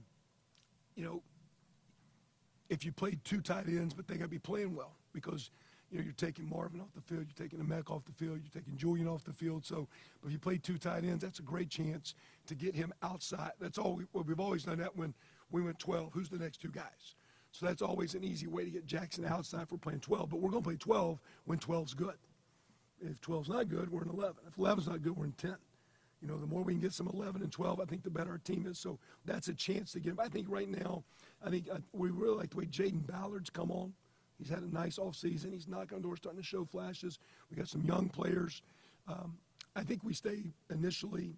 if you played 2 tight ends, but they got to be playing well because, you're taking Marvin off the field, you're taking Emek off the field, you're taking Julian off the field. So if you play 2 tight ends, that's a great chance to get him outside. That's all we've always done that when we went 12. Who's the next 2 guys? So that's always an easy way to get Jackson outside if we're playing 12. But we're going to play 12 when 12's good. If 12's not good, we're in 11. If 11's not good, we're in 10. The more we can get some 11 and 12, I think the better our team is. So that's a chance to get him. I think right now, we really like the way Jaden Ballard's come on. He's had a nice offseason. He's knocking on doors, starting to show flashes. We got some young players. I think we stay initially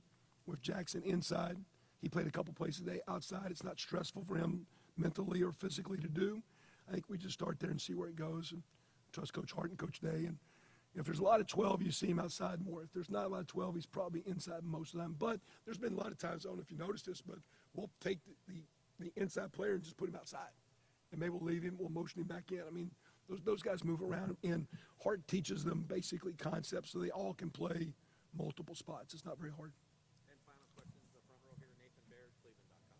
with Jackson inside. He played a couple plays today outside. It's not stressful for him mentally or physically to do. I think we just start there and see where it goes and trust Coach Hart and Coach Day. And if there's a lot of 12, you see him outside more. If there's not a lot of 12, he's probably inside most of the time. But there's been a lot of times, I don't know if you noticed this, but we'll take the inside player and just put him outside. And maybe we'll leave him, we'll motion him back in. I mean, those guys move around, and Hart teaches them basically concepts so they all can play multiple spots. It's not very hard. And final question, the front row here, Nathan Baird, Cleveland.com.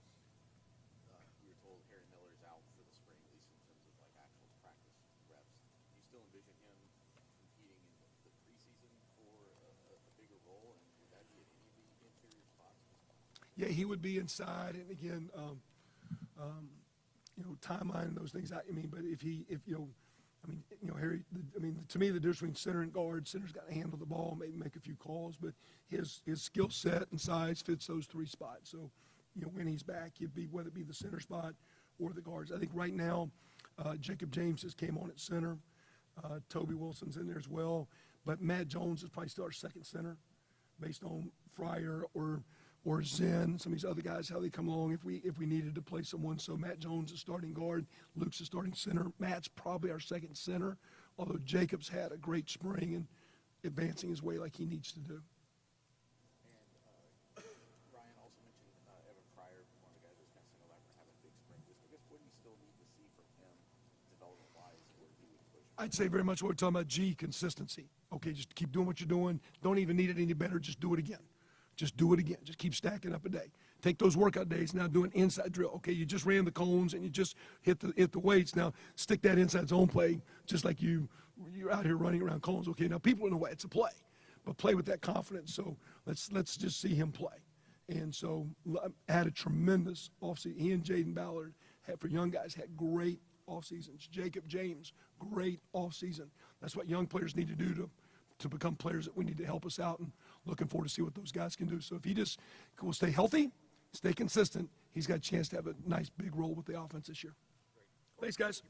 We were told Harry Miller's out for the spring, at least in terms of actual practice reps. Do you still envision him competing in the preseason for a bigger role, and would that be at any of the interior spots? Yeah, he would be inside, and again, timeline and those things. But Harry. To me, the difference between center and guard, center's got to handle the ball, maybe make a few calls, but his skill set and size fits those 3 spots. So, when he's back, he'd be whether it be the center spot or the guards. I think right now, Jacob James just came on at center. Toby Wilson's in there as well, but Matt Jones is probably still our second center, based on Fryer or Zen, some of these other guys, how they come along if we needed to play someone. So Matt Jones is starting guard, Luke's is starting center. Matt's probably our second center, although Jacob's had a great spring and advancing his way like he needs to do. And Ryan also mentioned Evan Pryor, one of the guys who's kind of singled out for having a big spring. I guess what do you still need to see from him development-wise where he would push? I'd say very much what we're talking about, consistency. Okay, just keep doing what you're doing. Don't even need it any better. Just do it again. Just do it again. Just keep stacking up a day. Take those workout days. Now do an inside drill. Okay, you just ran the cones and you just hit the weights. Now stick that inside zone play just like you're out here running around cones. Okay, now people in the way. It's a play, but play with that confidence. So let's just see him play. And so had a tremendous offseason. He and Jaden Ballard for young guys had great off seasons. Jacob James, great off season. That's what young players need to do to become players that we need to help us out, and looking forward to see what those guys can do. So if he just will stay healthy, stay consistent, he's got a chance to have a nice big role with the offense this year. Thanks, guys.